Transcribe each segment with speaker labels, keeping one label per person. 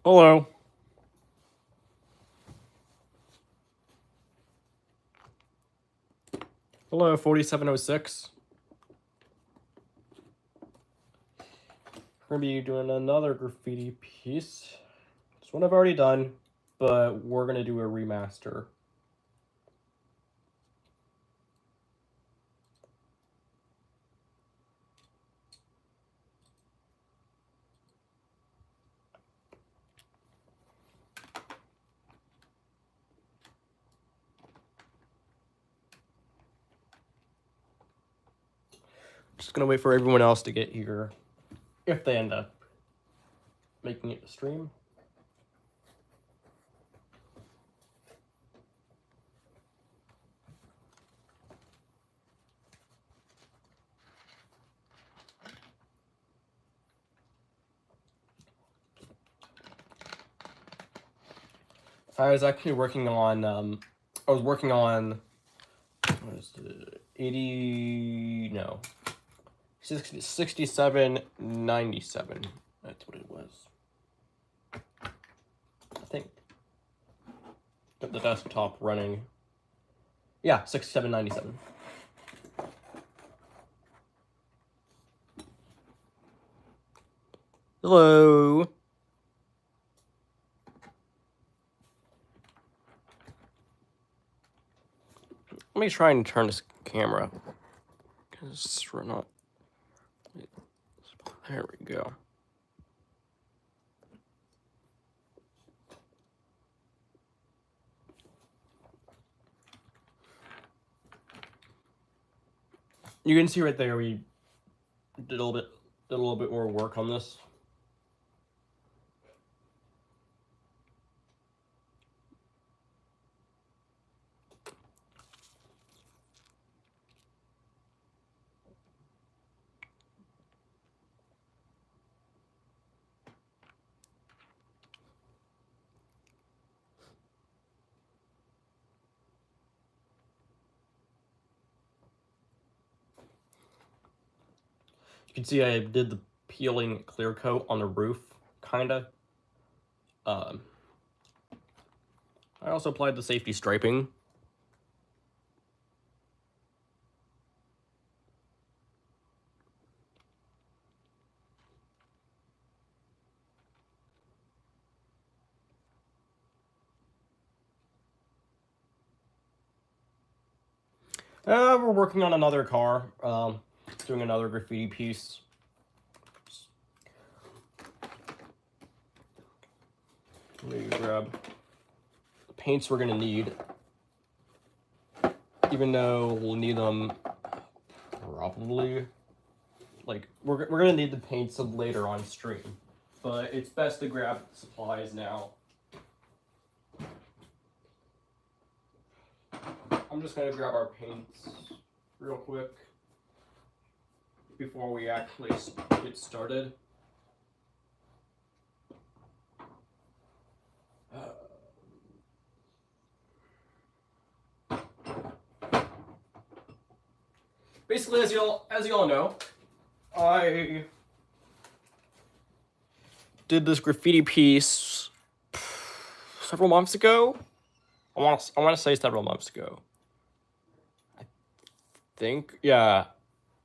Speaker 1: Hello. Hello, 4706. We're going to be doing another graffiti piece. This one I've already done, but we're going to do a remaster. Just going to wait for everyone else to get here, if they end up making it to stream. I was actually working on, what is it, 6797. That's what it was. I think. Got the desktop running. Yeah, 6797. Hello. Let me try and turn this camera, because we're not. There we go. You can see right there we did a little bit more work on this. You can see I did the peeling clear coat on the roof, kinda. I also applied the safety striping. We're working on another car, doing another graffiti piece. Let me grab the paints we're gonna need, even though we'll need them probably, like, we're gonna need the paints later on stream, but it's best to grab supplies now. I'm just gonna grab our paints real quick before we actually get started. Basically, as y'all know, I did this graffiti piece several months ago. I want to say several months ago. I think, yeah,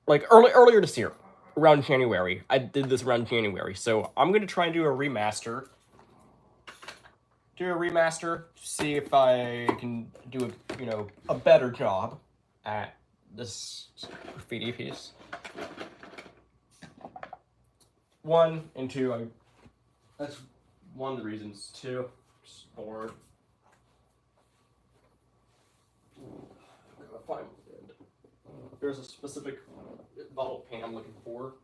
Speaker 1: like earlier this year, around January. I did this around January, so I'm gonna try and do a remaster. See if I can do a better job at this graffiti piece. One and two, that's one of the reasons. Two, just bored. There's a specific bottle paint I'm looking for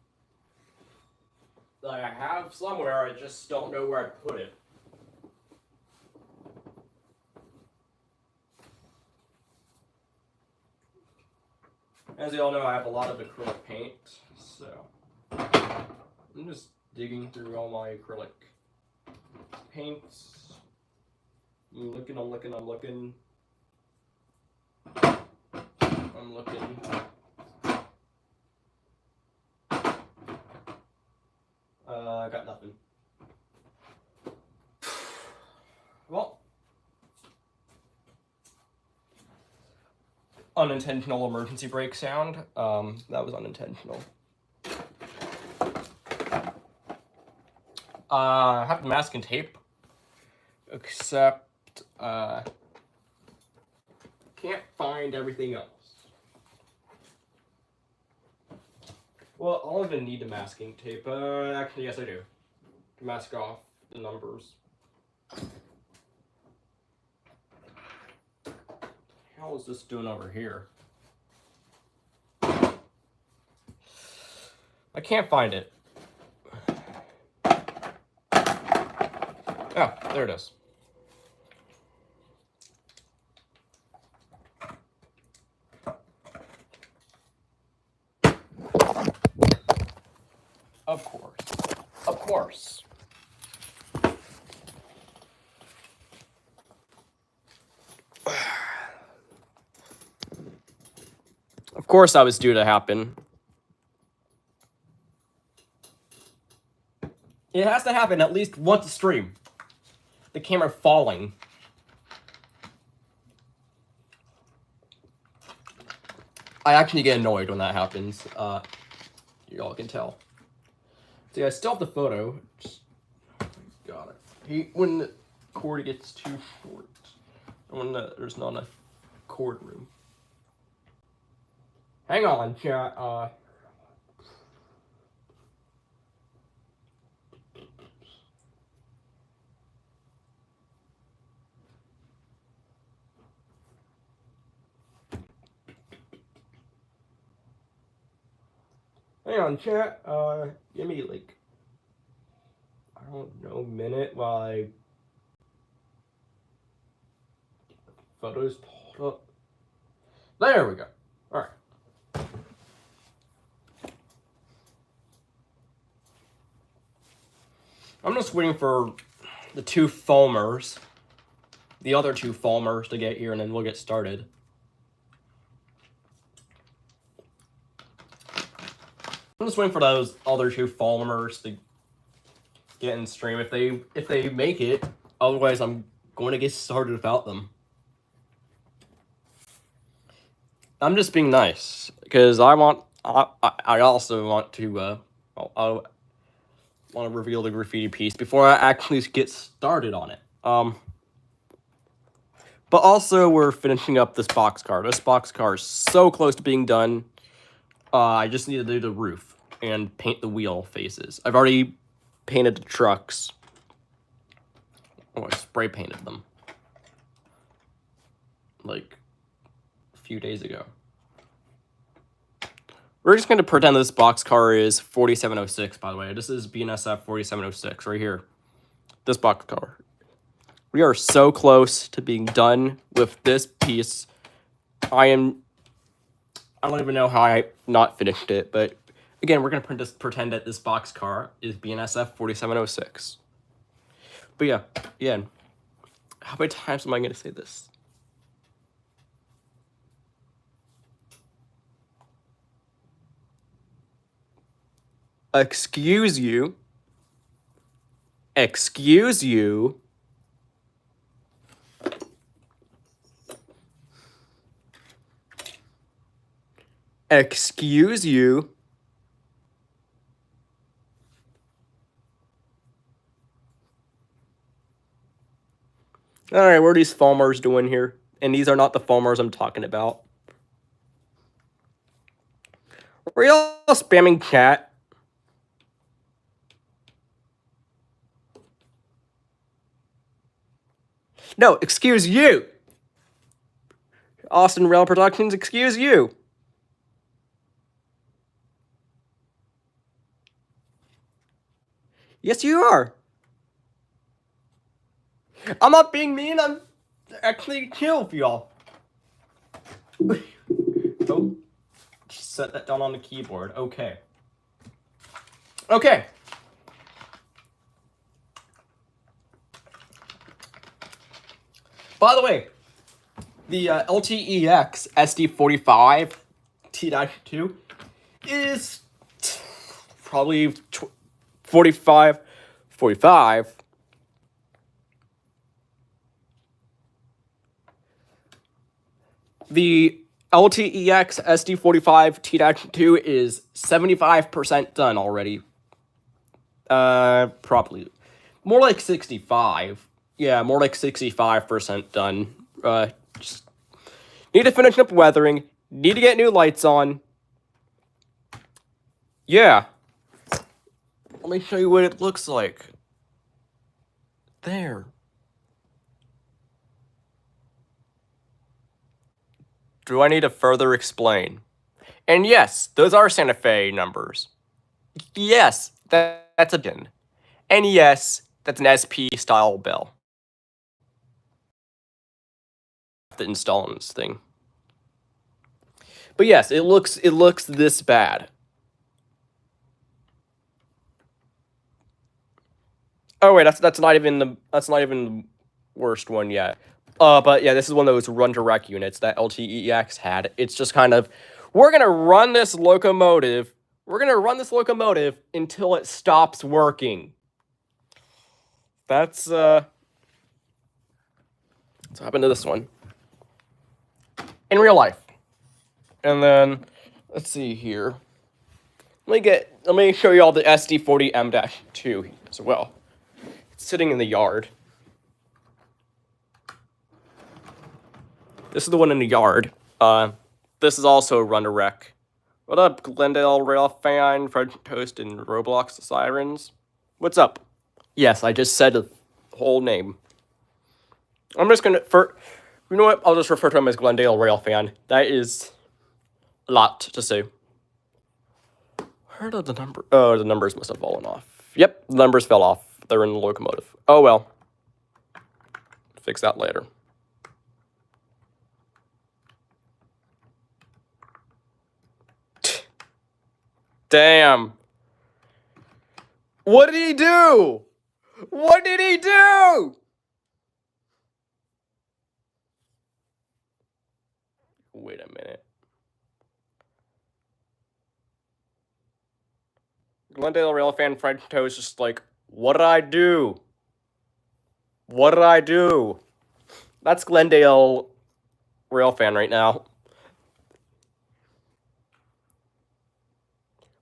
Speaker 1: that I have somewhere. I just don't know where I put it. As you all know, I have a lot of acrylic paint, so I'm just digging through all my acrylic paints. I'm looking. I got nothing. unintentional emergency brake sound. That was unintentional. I have mask and tape, except can't find everything else. Well, I'll even need the masking tape. Actually, yes, I do. To mask off the numbers. How is this doing over here? I can't find it. Oh, there it is. Of course. Of course. Of course that was due to happen. It has to happen at least once a stream. The camera falling. I actually get annoyed when that happens. Y'all can tell. See, I still have the photo. Just got it. When the cord gets too short, when there's not enough cord room. Hang on, chat. Hang on, chat. Give me like, I don't know, a minute while I get the photos pulled up. There we go. All right. I'm just waiting for the two foamers, the other two foamers to get here, and then we'll get started. I'm just waiting for those other two foamers to get in stream if they make it. Otherwise, I'm going to get started without them. I'm just being nice because I also want to I want to reveal the graffiti piece before I actually get started on it. But also we're finishing up this boxcar. This boxcar is so close to being done. I just need to do the roof and paint the wheel faces. I've already painted the trucks. Oh, I spray painted them like a few days ago. We're just going to pretend this boxcar is 4706, by the way. This is BNSF 4706 right here. This boxcar. We are so close to being done with this piece. I don't even know how I not finished it, but again, we're going to pretend that this boxcar is BNSF 4706. But yeah, again, how many times am I going to say this? Excuse you. Excuse you. Excuse you. Alright, what are these foamers doing here? And these are not the foamers I'm talking about. Were y'all spamming chat? No, excuse you. Austin Rail Productions, excuse you. Yes, you are. I'm not being mean. I'm actually chill for y'all. Oh, set that down on the keyboard. Okay. Okay. By the way, the LTEX SD45 T-2 is probably 45. The LTEX SD45 T-2 is 75% done already. Probably more like 65. Yeah, more like 65% done. Just need to finish up weathering. Need to get new lights on. Yeah. Let me show you what it looks like. There. Do I need to further explain? And yes, those are Santa Fe numbers. Yes, that's a bin. And yes, that's an SP style bell. To install on this thing. But yes, it looks this bad. Oh wait, that's not even the worst one yet. But yeah, this is one of those run direct units that LTEX had. It's just kind of, we're gonna run this locomotive. We're gonna run this locomotive until it stops working. That's what's happened to this one in real life. And then let's see here. Let me show you all the SD40M-2 as well. It's sitting in the yard. This is the one in the yard. This is also a run to wreck. What up, Glendale Rail fan, Fred Toast, and Roblox Sirens? What's up? Yes, I just said the whole name. I'm just gonna you know what? I'll just refer to him as Glendale Rail fan. That is a lot to say. Where did the number? Oh, the numbers must have fallen off. Yep, the numbers fell off. They're in the locomotive. Oh well. Fix that later. Damn. What did he do? What did he do? Wait a minute. Glendale Rail fan Fred Toast just like, what did I do? What did I do? That's Glendale Rail fan right now.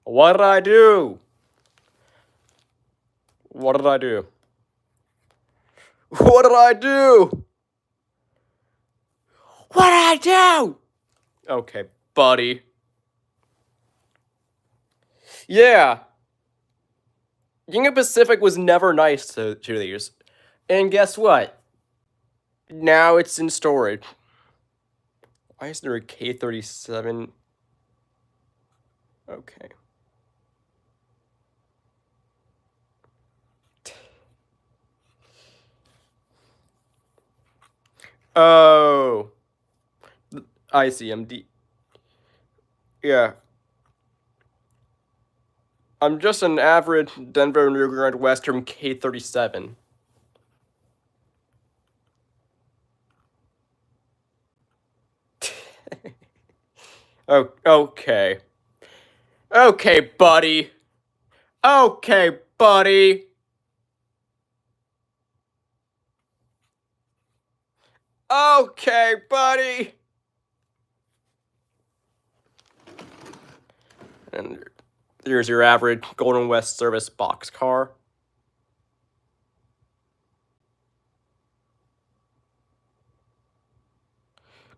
Speaker 1: What did I do? What did I do? What did I do? What did I do? Okay, buddy. Yeah. Union Pacific was never nice to these. And guess what? Now it's in storage. Why is there a K37? Okay. Oh. ICMD. Yeah. I'm just an average Denver New Grand Western K37. Oh, okay. Okay, buddy. Okay, buddy. Okay, buddy. And here's your average Golden West service boxcar.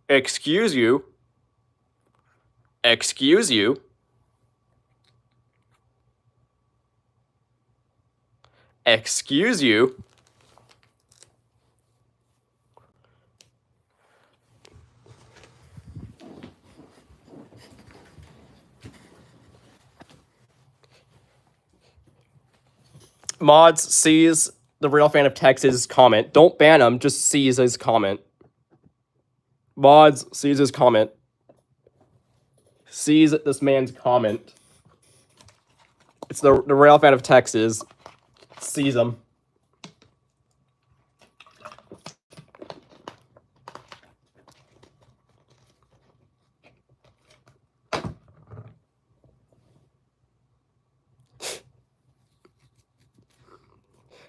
Speaker 1: Excuse you. Excuse you. Excuse you. Mods sees the real fan of Texas comment. Don't ban him, just sees his comment. Mods sees his comment. Sees this man's comment. It's the real fan of Texas. Sees him.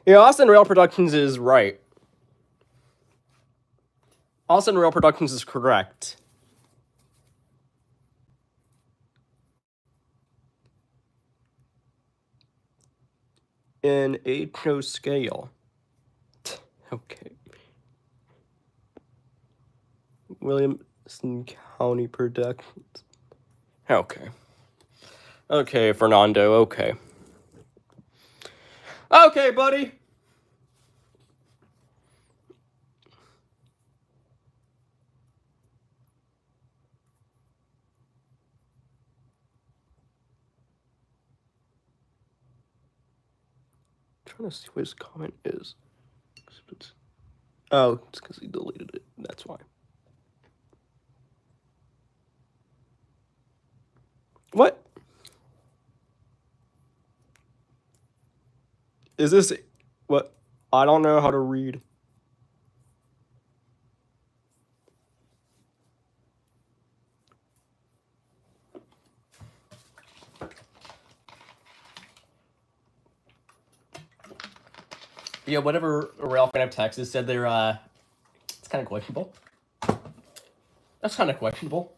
Speaker 1: Yeah, Austin Rail Productions is right. Austin Rail Productions is correct. in HO scale. Okay. Williamson County Productions. Okay. Okay, Fernando, okay. Okay, buddy. I'm trying to see what his comment is. Oh, it's because he deleted it. That's why. What? Is this... What? I don't know how to read. Yeah, whatever Ralph Van of Texas said there, it's kind of questionable. That's kind of questionable.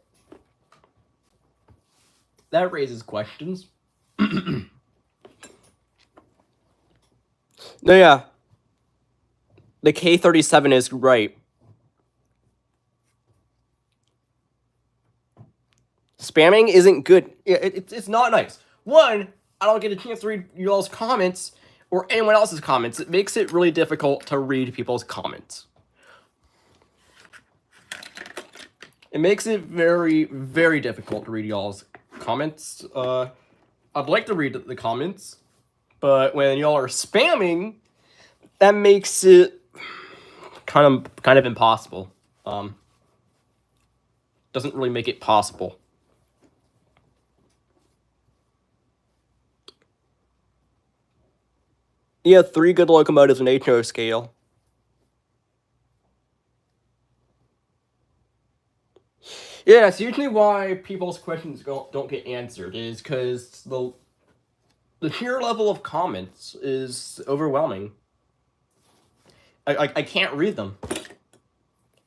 Speaker 1: That raises questions. No, yeah. The K-37 is right. Spamming isn't good. It's not nice. One, I don't get a chance to read y'all's comments or anyone else's comments. It makes it really difficult to read people's comments. It makes it very, very difficult to read y'all's comments. I'd like to read the comments, but when y'all are spamming, that makes it kind of impossible. Doesn't really make it possible. Yeah, 3 good locomotives in HO scale. Yeah, that's usually why people's questions don't get answered, is because the sheer level of comments is overwhelming. I can't read them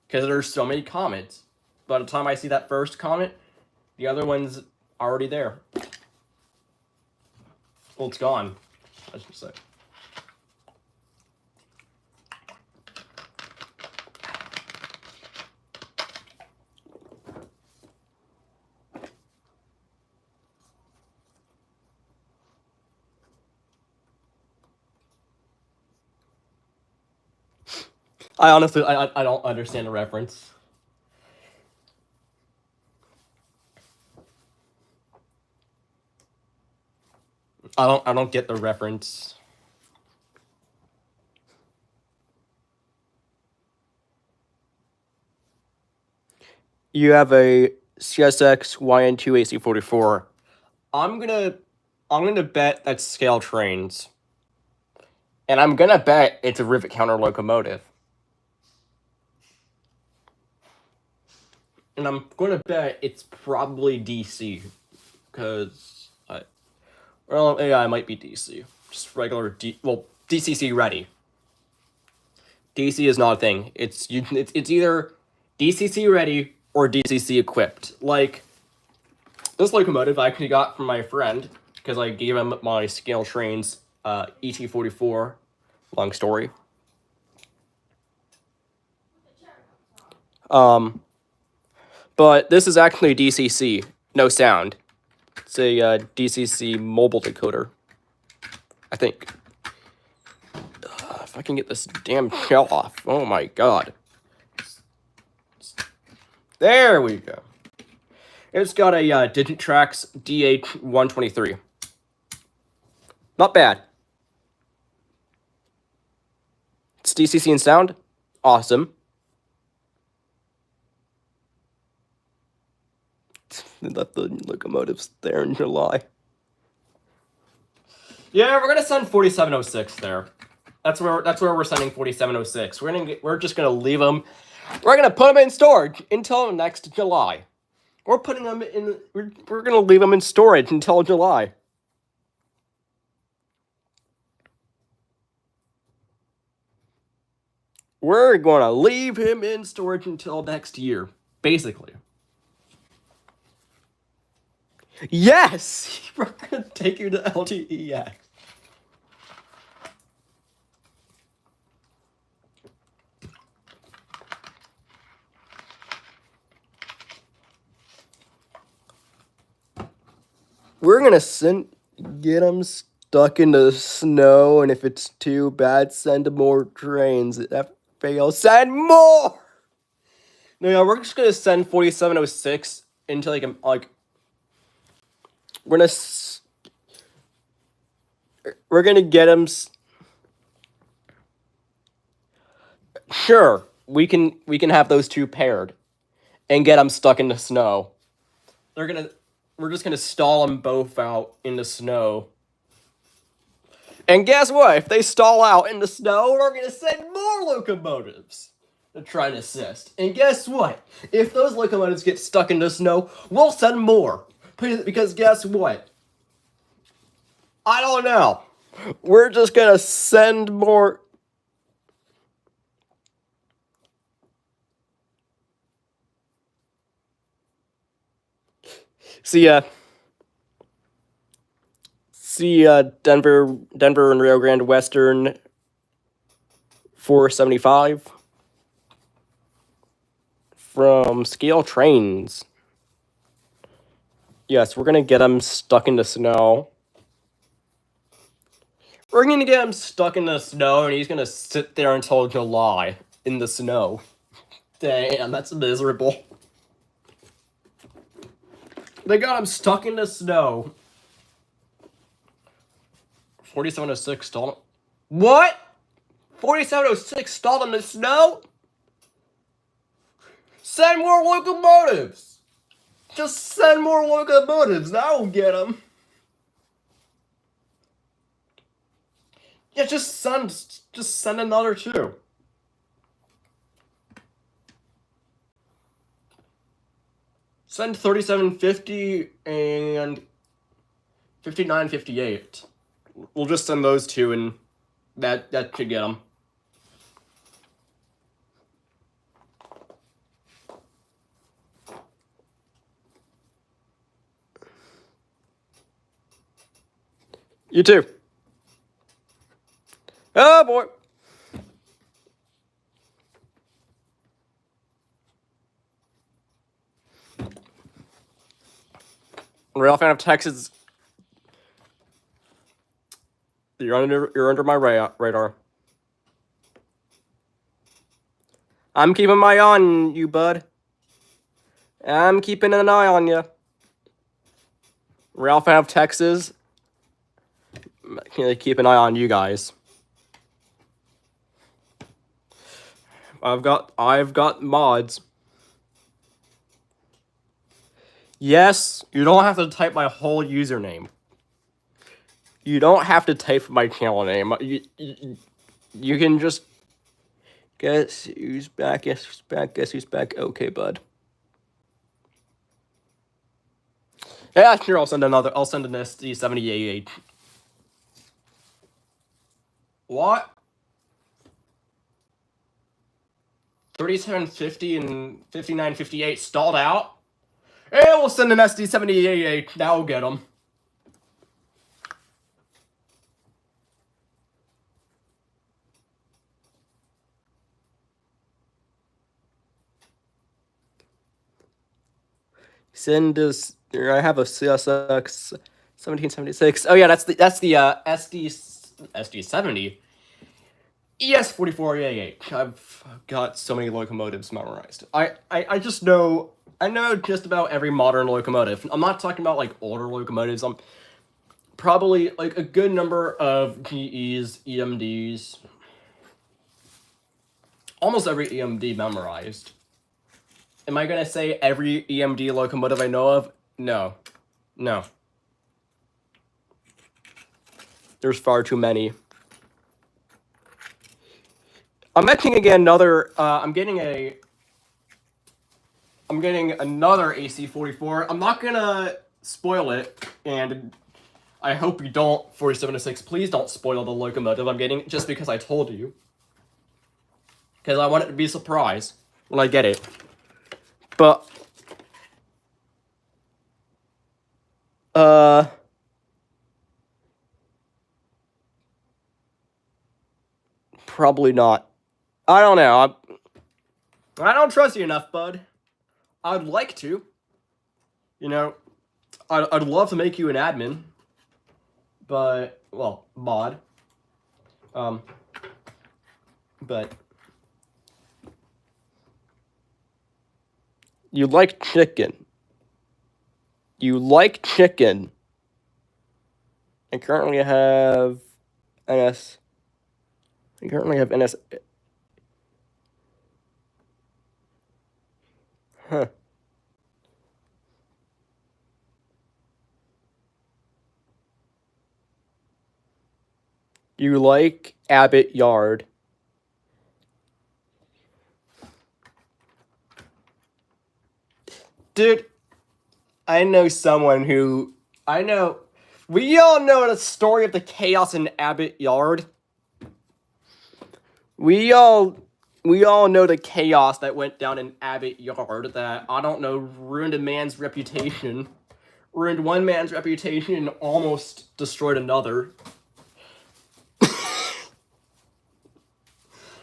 Speaker 1: because there's so many comments. By the time I see that first comment, the other one's already there. Well, it's gone, I should say. I honestly, I don't understand the reference. I don't get the reference. You have a CSX YN2 AC44. I'm gonna bet that's scale trains. And I'm gonna bet it's a rivet counter locomotive. And I'm gonna bet it's probably DC. Because yeah, it might be DC. Just regular DCC ready. DC is not a thing. It's either DCC ready or DCC equipped. Like this locomotive I actually got from my friend because I gave him my scale trains ET44. Long story. But this is actually DCC, no sound. It's a DCC mobile decoder, I think. If I can get this damn shell off. Oh my god. There we go. It's got a Digitrax DH123. Not bad. It's DCC and sound. Awesome. They left the locomotives there in July. Yeah, we're gonna send 4706 there. That's where we're sending 4706. We're just gonna leave them. We're gonna put them in storage until next July. We're putting them in. We're gonna leave them in storage until July. We're gonna leave him in storage until next year, basically. Yes, we're gonna take you to LTEX. We're gonna get them stuck in the snow, and if it's too bad, send more trains. If that fails, send more! No, yeah, we're just gonna send 4706 into we're gonna we're gonna get them. Sure, we can have those two paired, and get them stuck in the snow. We're just gonna stall them both out in the snow. And guess what? If they stall out in the snow, we're gonna send more locomotives to try and assist. And guess what? If those locomotives get stuck in the snow, we'll send more. Because guess what? I don't know. We're just gonna send more. See ya, Denver and Rio Grande Western 475 from Scale Trains. Yes, we're gonna get them stuck in the snow. We're gonna get him stuck in the snow, and he's gonna sit there until July in the snow. Damn, that's miserable. They got him stuck in the snow. 4706 stalled. What? 4706 stalled in the snow? Send more locomotives! Just send more locomotives, that'll get them. Yeah, just send another two. Send 3750 and 5958. We'll just send those two, and that should get them. You too. Oh boy. Real fan of Texas. You're under my radar. I'm keeping my eye on you, bud. I'm keeping an eye on you. Ralph out of Texas. Keep an eye on you guys. I've got mods. Yes, you don't have to type my whole username. You don't have to type my channel name. You can just guess who's back. Guess who's back. Okay, bud. Yeah, sure. I'll send an SD7088. What? 3750 and 5958 stalled out? Hey, we'll send an SD7088. That'll get them. Send us. I have a CSX 1776. Oh yeah, that's the SD70. ES4488. I've got so many locomotives memorized. I just know. I know just about every modern locomotive. I'm not talking about like older locomotives. I'm probably like a good number of GEs, EMDs. Almost every EMD memorized. Am I gonna say every EMD locomotive I know of? No. No. There's far too many. I'm getting another. I'm getting another AC-44. I'm not gonna spoil it, and I hope you don't. 4706. Please don't spoil the locomotive I'm getting just because I told you. Because I want it to be a surprise when I get it. But probably not. I don't know. I don't trust you enough, bud. I'd like to. You know, I'd love to make you an admin, but well, mod. But you like chicken. You like chicken. I currently have NS. I currently have NS. Huh. You like Abbott Yard. Dude, I know someone who... We all know the story of the chaos in Abbott Yard. We all know the chaos that went down in Abbott Yard that, I don't know, ruined a man's reputation. Ruined one man's reputation and almost destroyed another.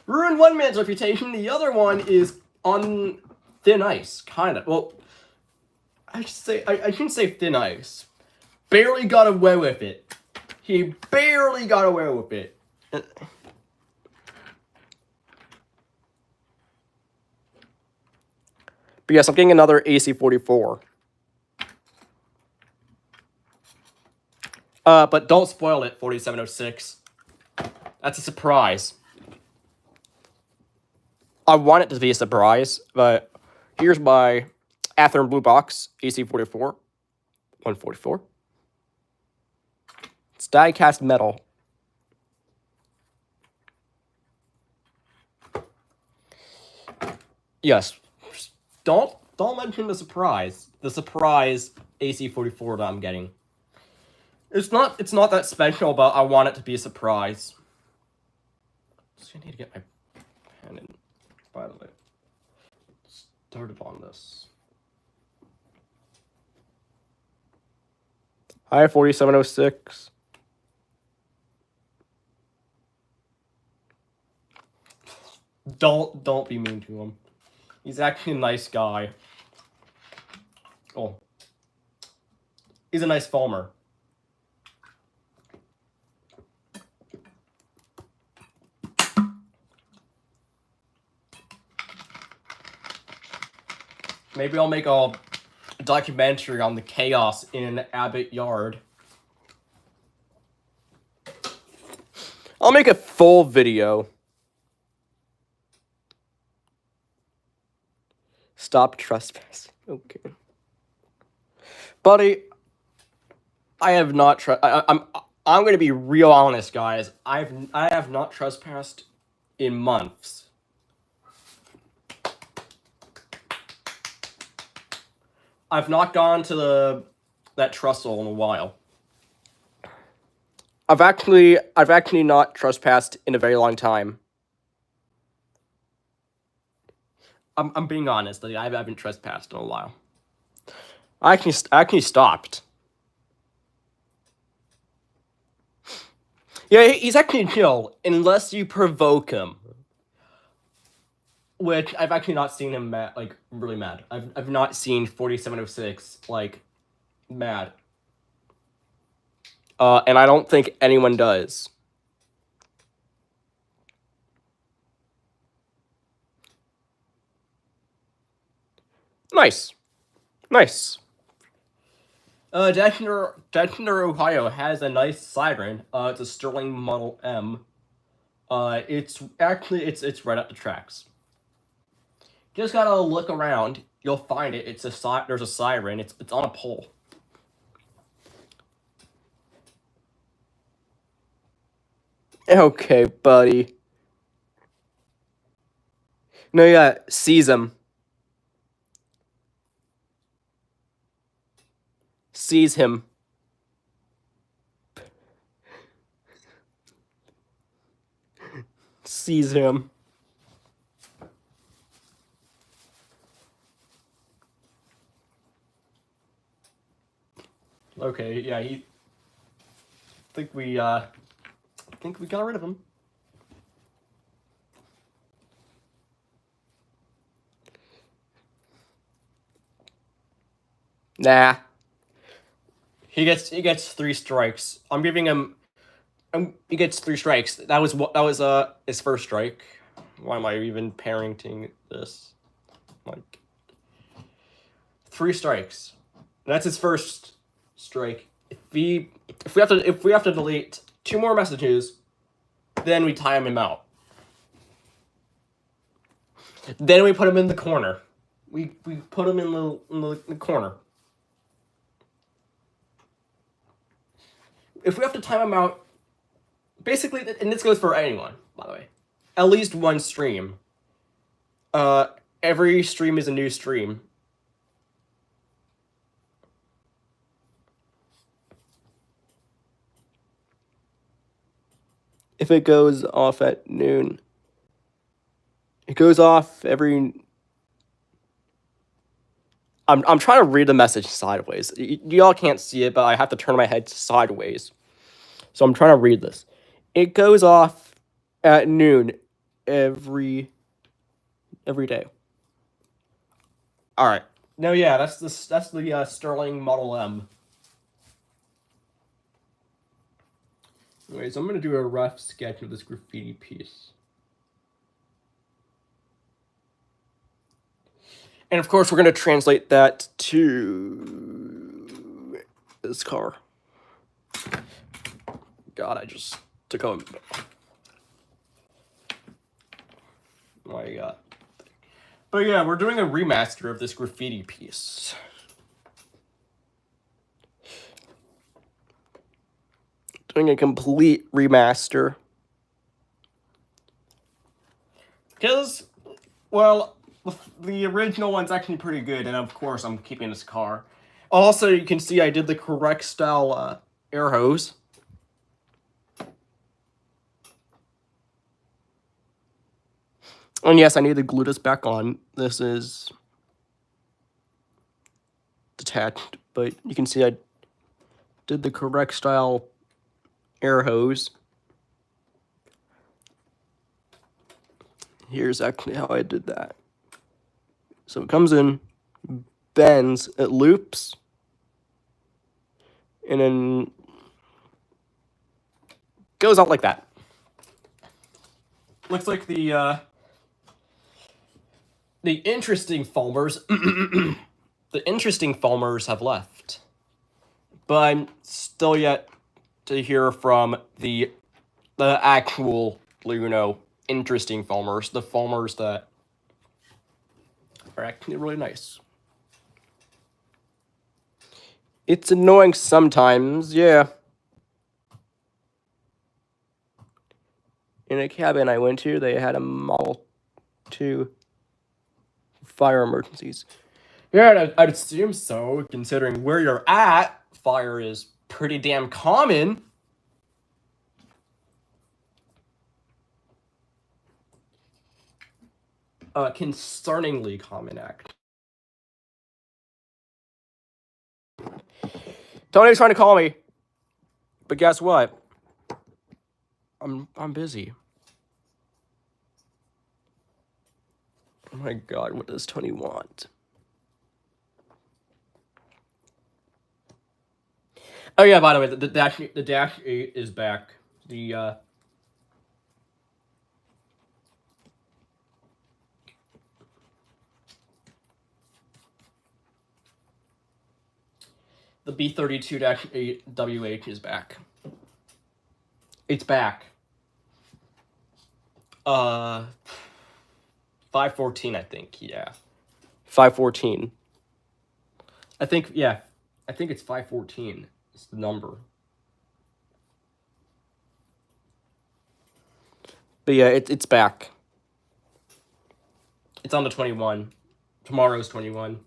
Speaker 1: Ruined one man's reputation, the other one is on thin ice, kind of. Well, I shouldn't say thin ice. Barely got away with it. He barely got away with it. But yes, I'm getting another AC-44. But don't spoil it, 4706. That's a surprise. I want it to be a surprise, but here's my Athearn Blue Box AC-44. 144. It's die-cast metal. Yes. Don't mention the surprise. The surprise AC-44 that I'm getting. It's not that special, but I want it to be a surprise. Just need to get my pen in, by the way. Started on this. Hi, 4706. Don't be mean to him. He's actually a nice guy. Oh. He's a nice farmer. Maybe I'll make a documentary on the chaos in Abbott Yard. I'll make a full video. Stop trespassing. Okay. Buddy, I have not I'm going to be real honest, guys. I have not trespassed in months. I've not gone to that trestle in a while. I've actually not trespassed in a very long time. I'm being honest. I haven't trespassed in a while. I actually stopped. Yeah, he's actually chill unless you provoke him. Which I've actually not seen him mad, like really mad. I've not seen 4706 like mad. And I don't think anyone does. Nice. Nice. Deschner, Ohio has a nice siren. It's a Sterling Model M. It's right at the tracks. Just gotta look around. You'll find it. There's a siren. It's on a pole. Okay, buddy. No, yeah, seize him. Seize him. Seize him. Okay, yeah, I think we got rid of him. Nah. He gets 3 strikes. I'm giving him. He gets 3 strikes. That was his first strike. Why am I even parenting this? Like 3 strikes. That's his first strike. If we have to delete 2 more messages, then we time him out. Then we put him in the corner. We put him in the corner. If we have to time him out, basically, and this goes for anyone, by the way, at least 1 stream. Every stream is a new stream. If it goes off at noon, it goes off every. I'm trying to read the message sideways. Y'all can't see it, but I have to turn my head sideways. So I'm trying to read this. It goes off at noon every day. All right. No, yeah, that's the Sterling Model M. Anyways, I'm gonna do a rough sketch of this graffiti piece. And of course, we're going to translate that to this car. God, I just took a. My God. But yeah, we're doing a remaster of this graffiti piece. Doing a complete remaster. Because, well, the original one's actually pretty good, and of course I'm keeping this car. Also, you can see I did the correct style air hose. And yes, I need to glue this back on. This is detached, but you can see I did the correct style air hose. Here's actually how I did that. So it comes in, bends, it loops, and then goes out like that. Looks like the interesting foamers, the interesting foamers have left, but I'm still yet to hear from the actual, interesting foamers, the foamers that are actually really nice. It's annoying sometimes, yeah. In a cabin I went to, they had a Model 2 fire emergencies. Yeah, I'd assume so, considering where you're at, fire is pretty damn common. Concerningly common act. Tony's trying to call me, but guess what? I'm busy. Oh my God, what does Tony want? Oh yeah, by the way, the Dash 8 is back. The B32-8 WH is back. It's back. 514, I think. Yeah, 514. I think it's 514. It's the number. But yeah, it's back. It's on the 21. Tomorrow's 21.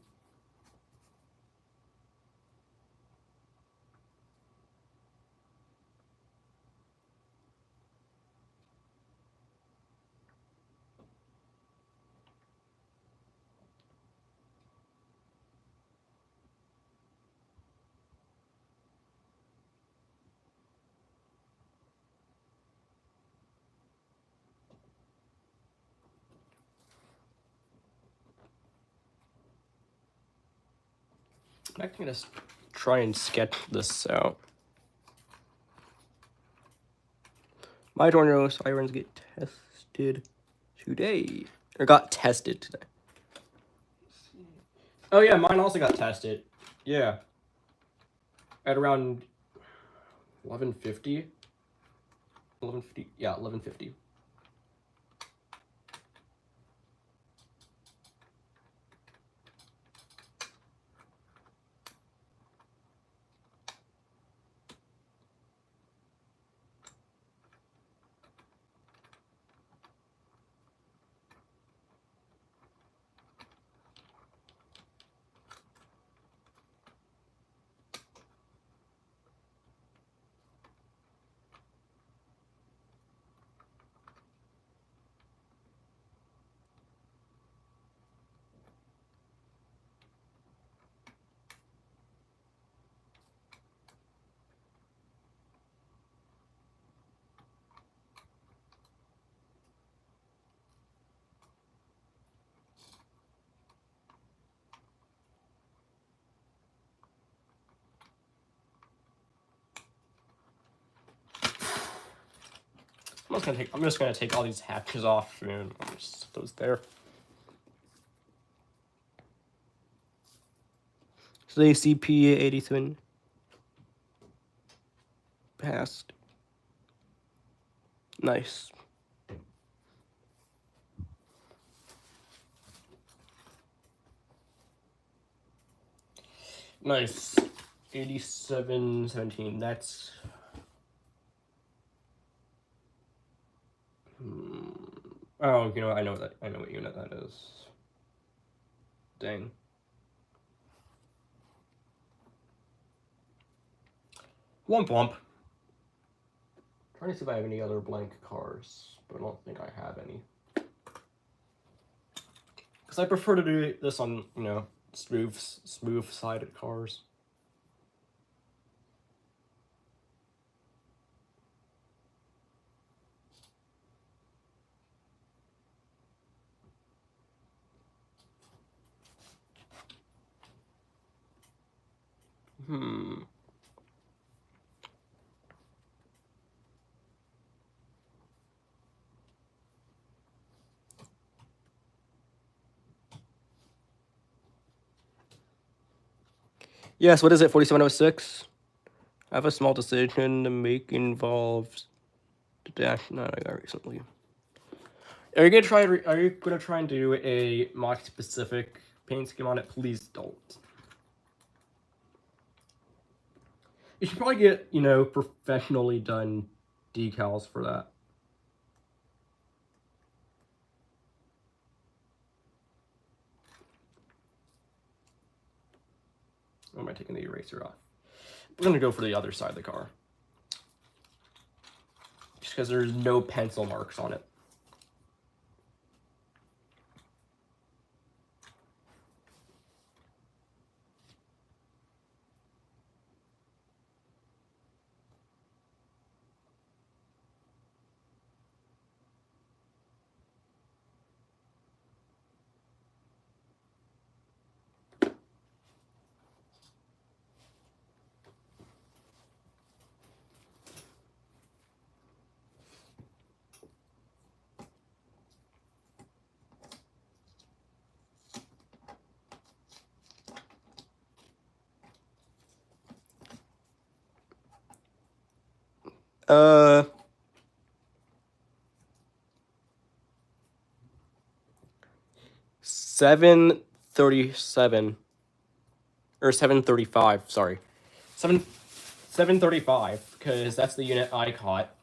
Speaker 1: I'm actually gonna try and sketch this out. My tornado sirens get tested today. Or got tested today. Oh yeah, mine also got tested. Yeah. At around 11:50. 11:50. Yeah, 11:50. I'm just gonna take all these hatches off and I'll just put those there. So the CP 87 passed. Nice. Nice. 87-17. That's oh, you know what? I know what unit that is. Dang. Womp womp. Trying to see if I have any other blank cars, but I don't think I have any. Because I prefer to do this on, you know, smooth-sided cars. Yes, what is it? 4706? I have a small decision to make involves the dash nine I got recently. Are you gonna try and do a mock specific paint scheme on it? Please don't. You should probably get, you know, professionally done decals for that. Or am I taking the eraser off? We're gonna go for the other side of the car. Just because there's no pencil marks on it. Uh, 7:37 or 7:35. Sorry, 7:35 because that's the unit I caught.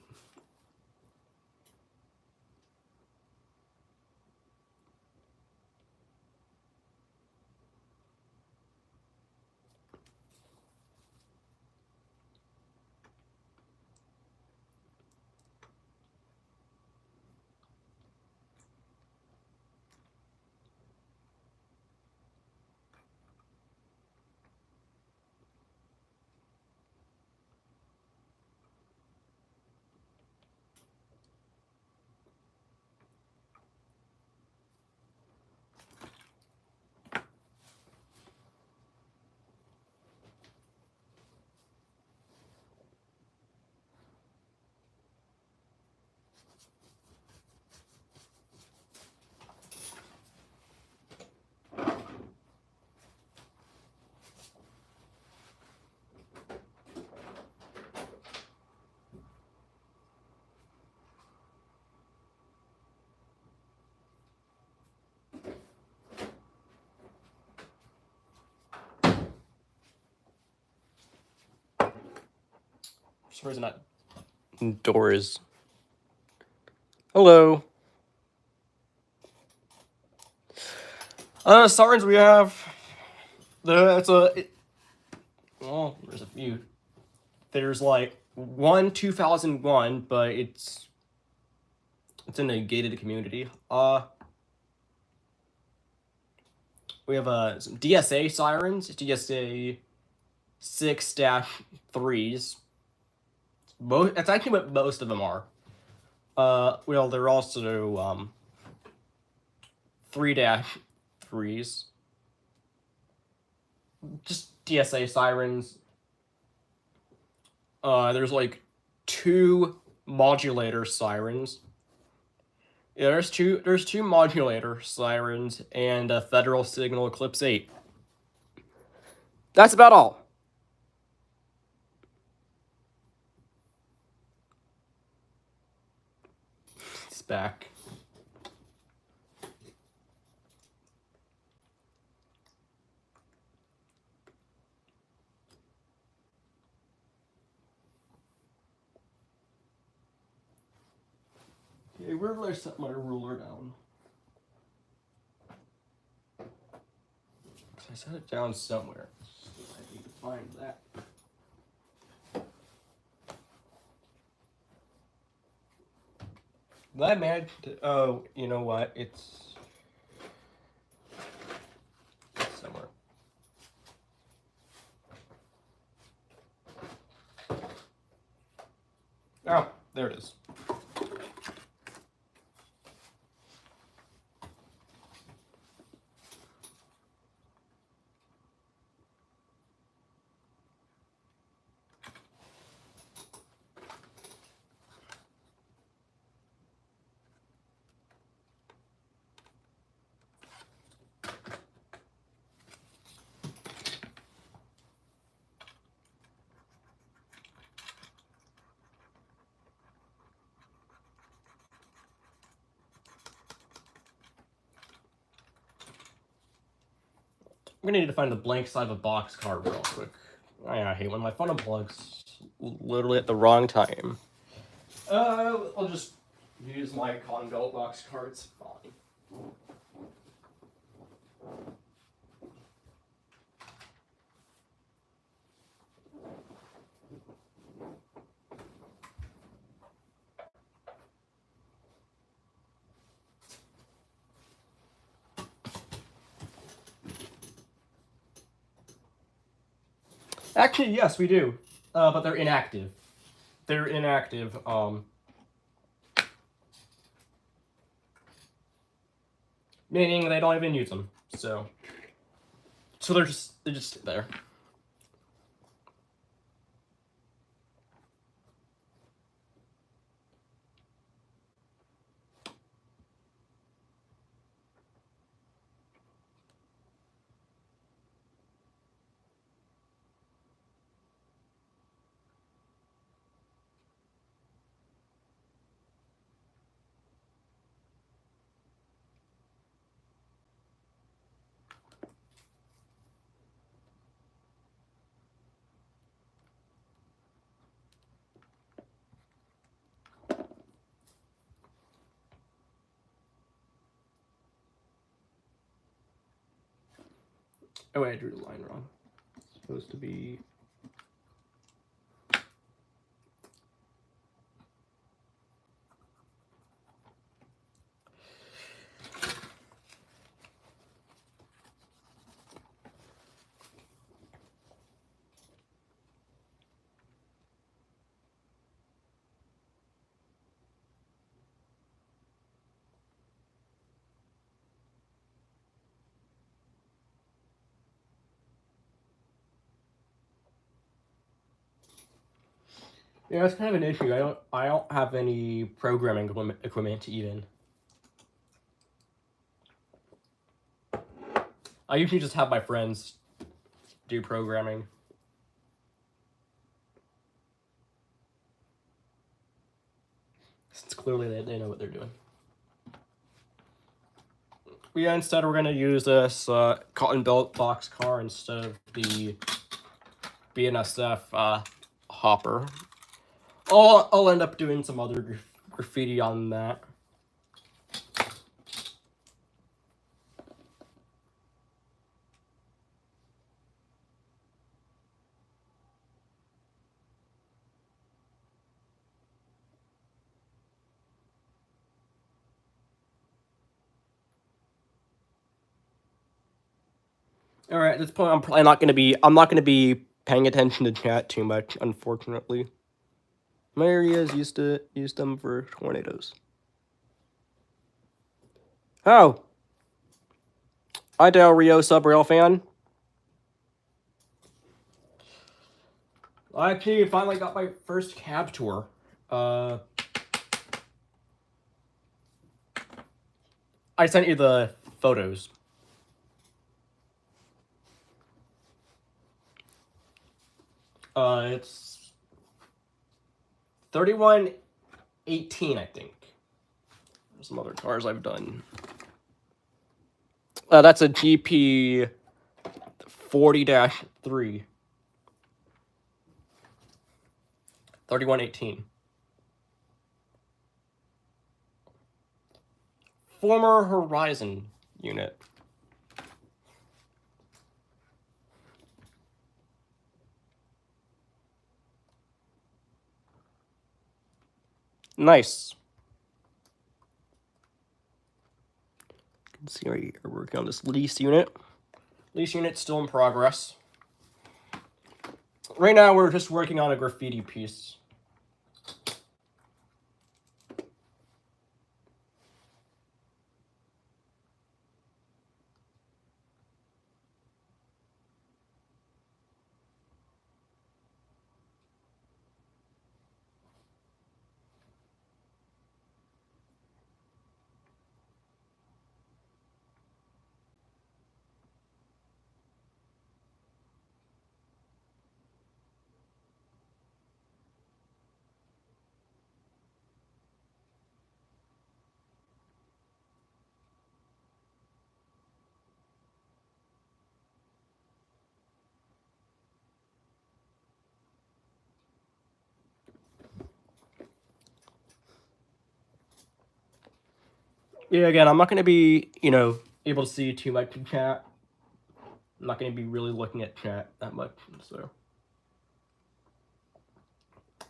Speaker 1: some reason that door is... Hello. Sirens we have... Well, there's a few. There's like one 2001, but it's in a gated community. We have some DSA sirens, DSA 6-3s. That's actually what most of them are. Well, they're also 3-3s. Just DSA sirens. There's like 2 modulator sirens. Yeah, there's two modulator sirens and a Federal Signal Eclipse 8. That's about all. It's back. Okay, where did I set my ruler down? I set it down somewhere. I need to find that. Did I manage to... Oh, you know what? It's somewhere. Oh, there it is. I'm gonna need to find the blank side of a box card real quick. I hate when my phone unplugs literally at the wrong time. I'll just use my cotton belt box cards. Fine. Actually, yes, we do. But they're inactive. They're inactive, meaning they don't even use them. So they just there. Oh wait, I drew the line wrong. It's supposed to be... Yeah, it's kind of an issue. I don't have any programming equipment even. I usually just have my friends do programming. Since clearly they know what they're doing. Yeah, instead we're gonna use this cotton belt box car instead of the BNSF hopper. I'll end up doing some other graffiti on that. All right, at this point, I'm probably not gonna be. I'm not gonna be paying attention to chat too much, unfortunately. My areas used to use them for tornadoes. Oh, hi Del Rio, sub rail fan. I actually finally got my first cab tour. I sent you the photos. It's 3118, I think. There's some other cars I've done. That's a GP 40-3. 3118. Former Horizon unit. Nice. You can see right here, we're working on this lease unit. Lease unit's still in progress. Right now, we're just working on a graffiti piece. Yeah, again, I'm not going to be, able to see too much in chat. I'm not going to be really looking at chat that much, so.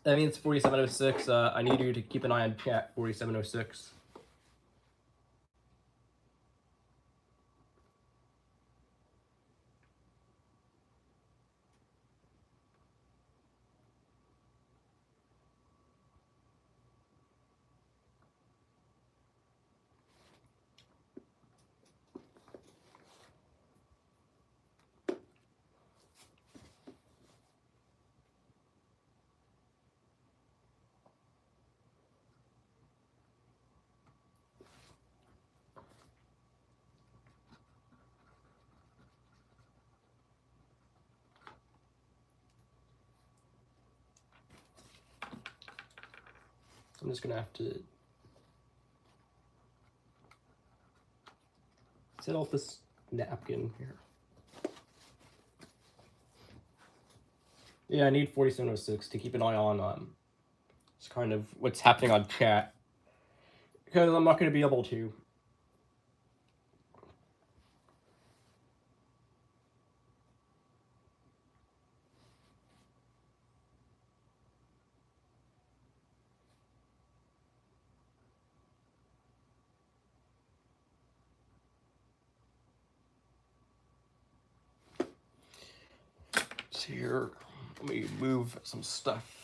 Speaker 1: That means 4706. I need you to keep an eye on chat, 4706. I'm just going to have to set off this napkin here. Yeah, I need 4706 to keep an eye on it's kind of what's happening on chat. Because I'm not going to be able to. So here, let me move some stuff.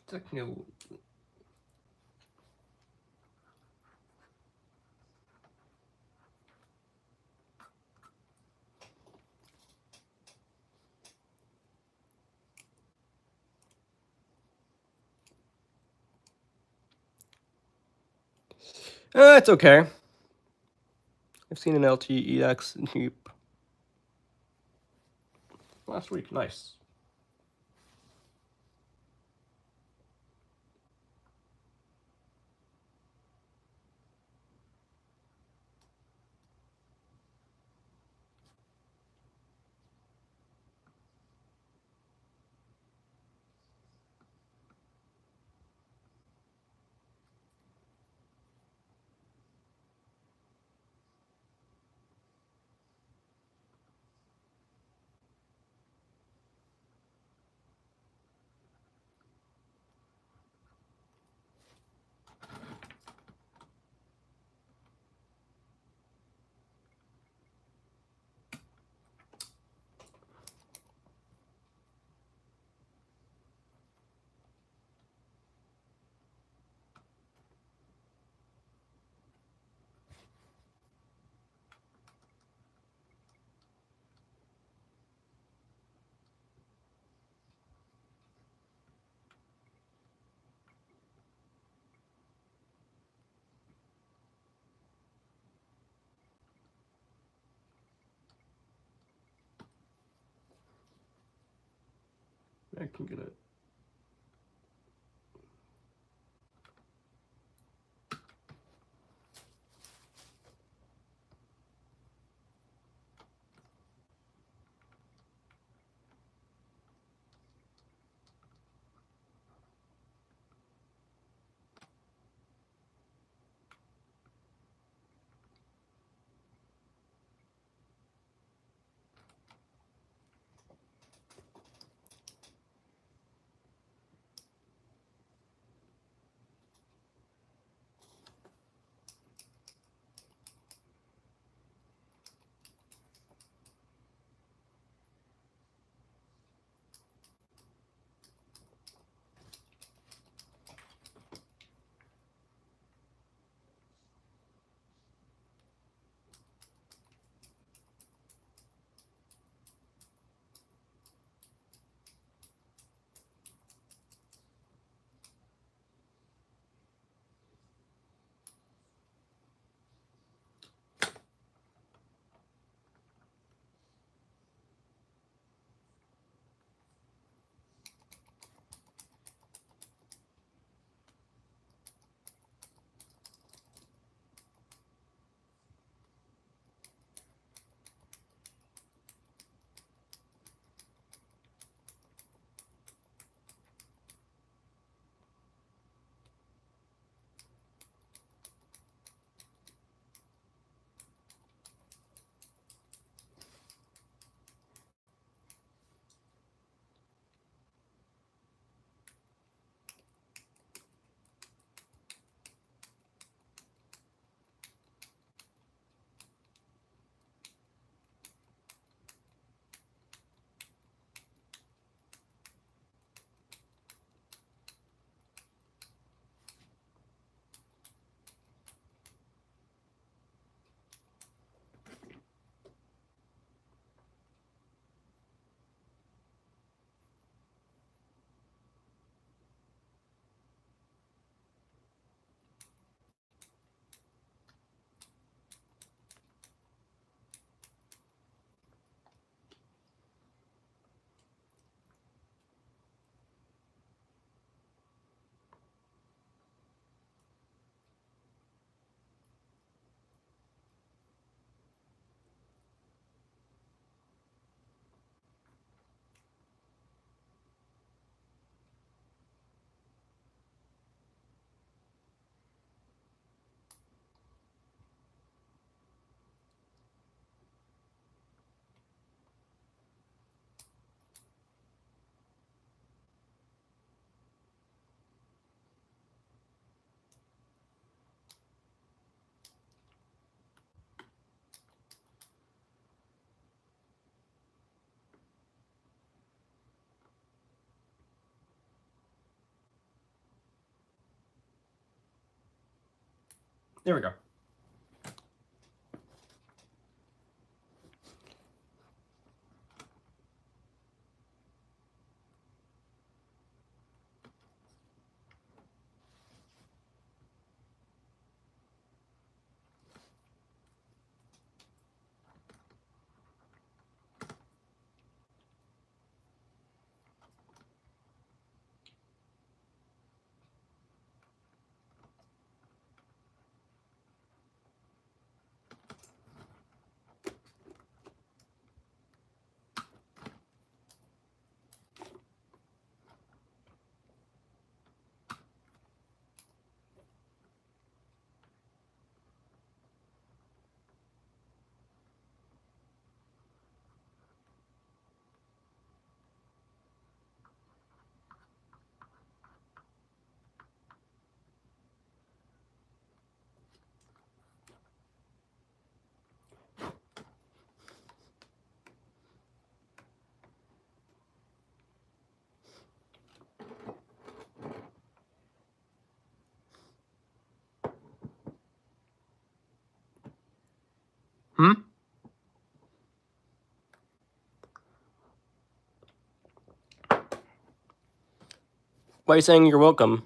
Speaker 1: Technical. It's okay. I've seen an LTEX Jeep last week. Nice. I can get it. There we go. Hmm? Why are you saying you're welcome?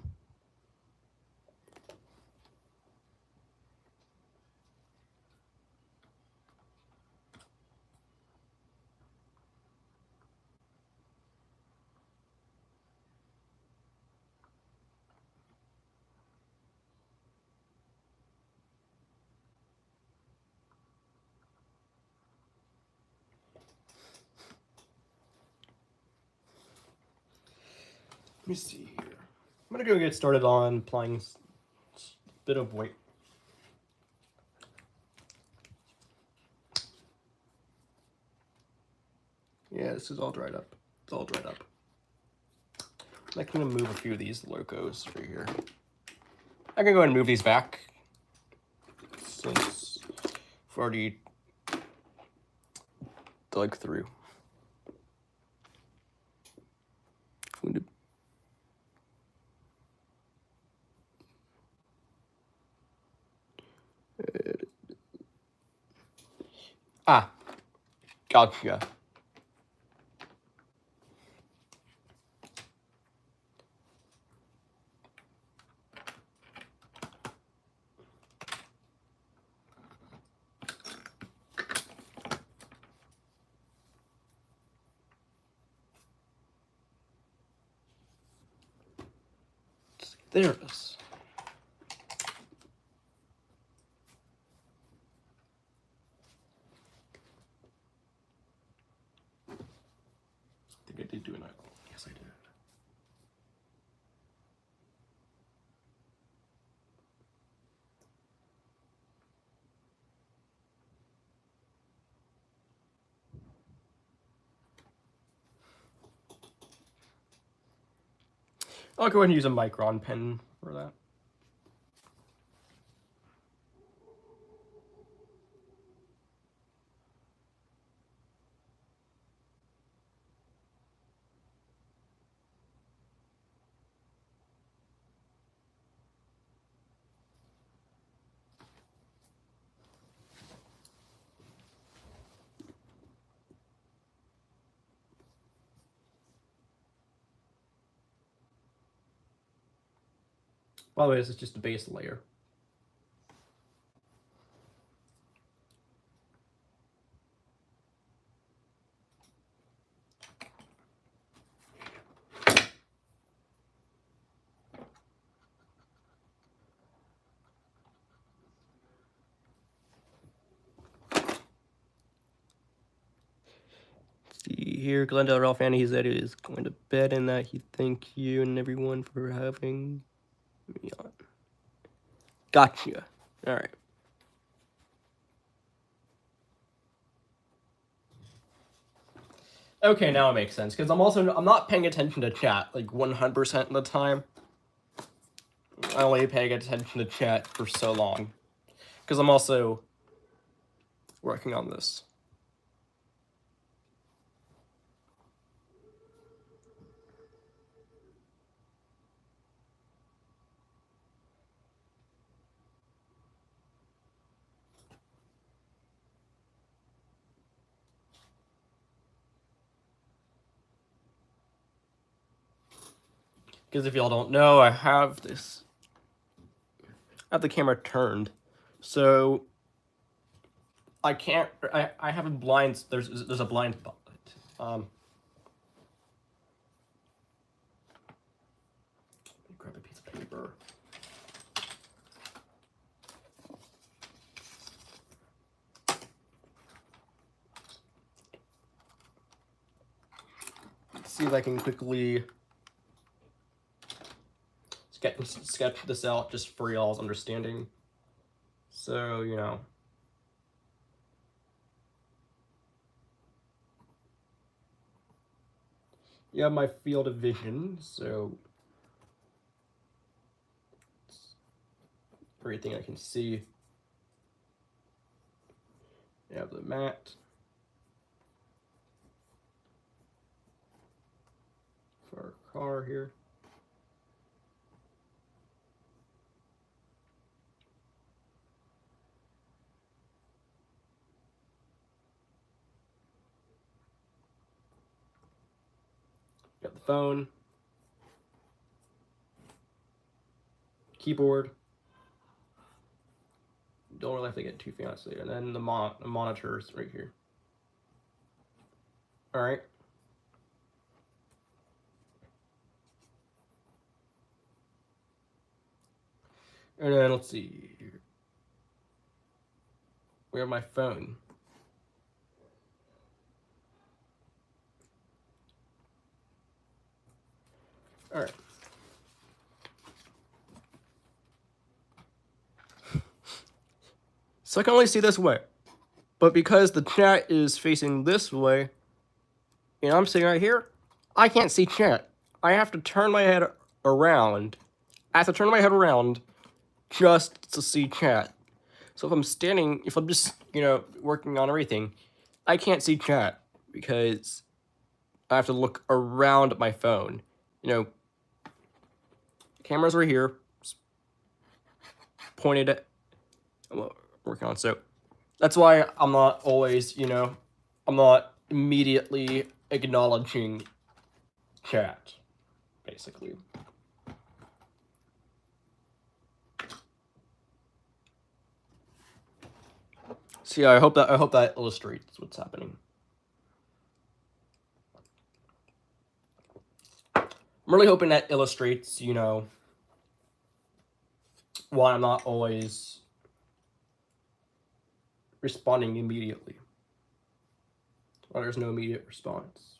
Speaker 1: Let me see here. I'm gonna go get started on applying a bit of weight. Yeah, this is all dried up. It's all dried up. I'm gonna move a few of these locos right here. I can go ahead and move these back since we've already dug through. Ah, gotcha. There it is. I think I did do an eyeball. Yes, I did. I'll go ahead and use a micron pen for that. By the way, this is just a base layer. See here, Glendale Ralph Annie, he said he is going to bed and that he thank you and everyone for having me on. Gotcha. All right. Okay, now it makes sense because I'm not paying attention to chat like 100% of the time. I only pay attention to chat for so long because I'm also working on this. Because if y'all don't know, I have the camera turned, so I can't. I have a blind. There's a blind spot. Grab a piece of paper. Let's see if I can quickly sketch this out just for y'all's understanding. So, you know. You have my field of vision, so everything I can see. You have the mat for our car here. Got the phone, keyboard. Don't really have to get too fancy. And then the monitors right here. All right. And then let's see. Where my phone? All right. So I can only see this way. But because the chat is facing this way, and I'm sitting right here, I can't see chat. I have to turn my head around. I have to turn my head around just to see chat. So if I'm standing, if I'm just, working on everything, I can't see chat because I have to look around my phone. Cameras are here, pointed at, I'm working on. So that's why I'm not always, I'm not immediately acknowledging chat, basically. So yeah, I hope that illustrates what's happening. I'm really hoping that illustrates, why I'm not always responding immediately. Why there's no immediate response.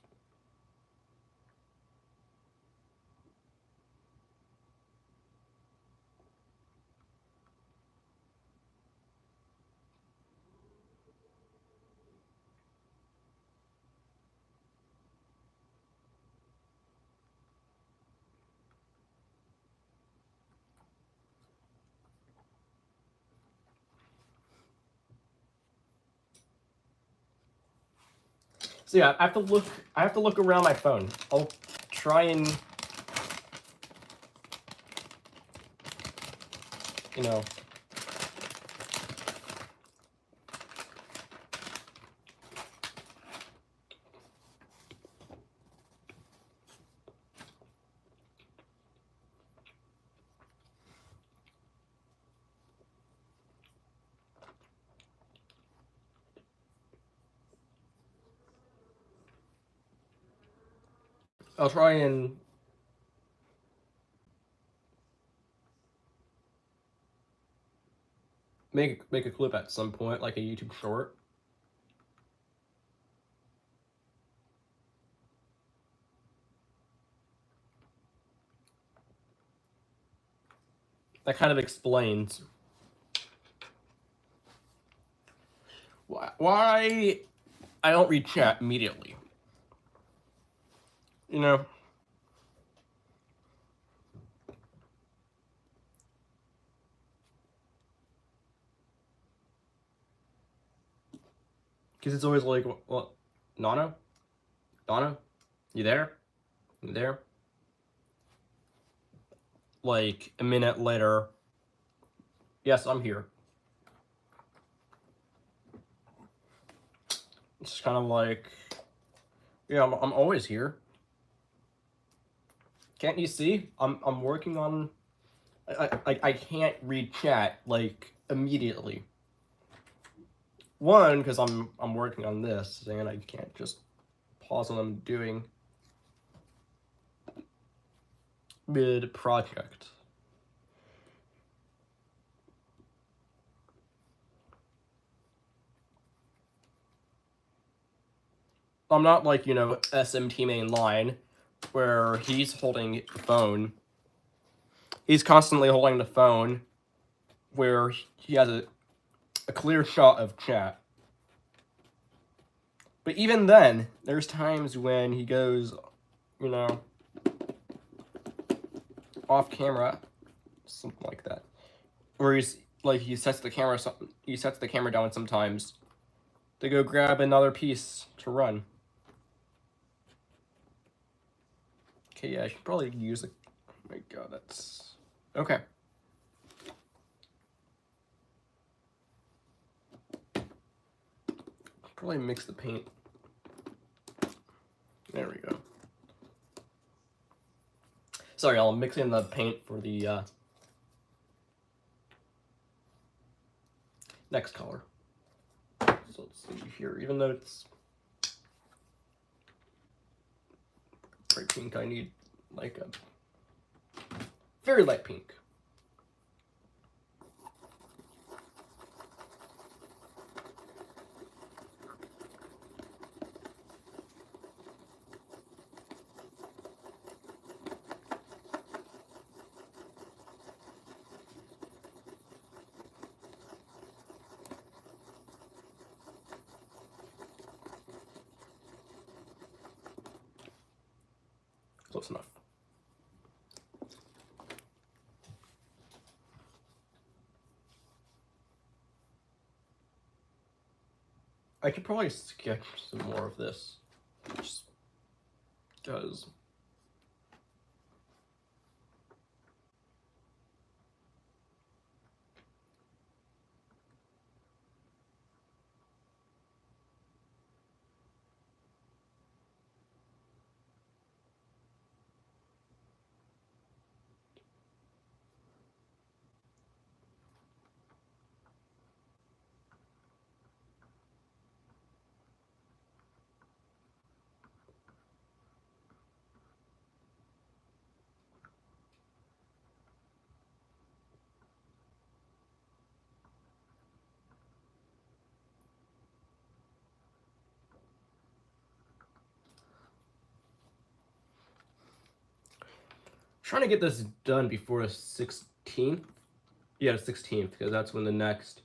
Speaker 1: So yeah, I have to look around my phone. I'll try and I'll try and make a clip at some point, like a YouTube short. That kind of explains why I don't read chat immediately. Because it's always like, well, Nana? Donna? You there? You there? Like, a minute later, yes, I'm here. It's kind of like, yeah, I'm always here. Can't you see? I'm working on, I can't read chat, like, immediately. One, because I'm working on this, and I can't just pause what I'm doing mid-project. I'm not like, SMT main line, where he's holding the phone. He's constantly holding the phone, where he has a clear shot of chat. But even then, there's times when he goes, off camera, something like that, where he's like he sets the camera down sometimes to go grab another piece to run. Okay, yeah, I should probably use a. Oh my god, that's okay. Probably mix the paint. There we go. Sorry, I'll mix in the paint for the next color. So let's see here, even though it's bright pink, I need like a very light pink. Close enough. I could probably sketch some more of this, just because. Trying to get this done before the 16th. Yeah, the 16th, because that's when the next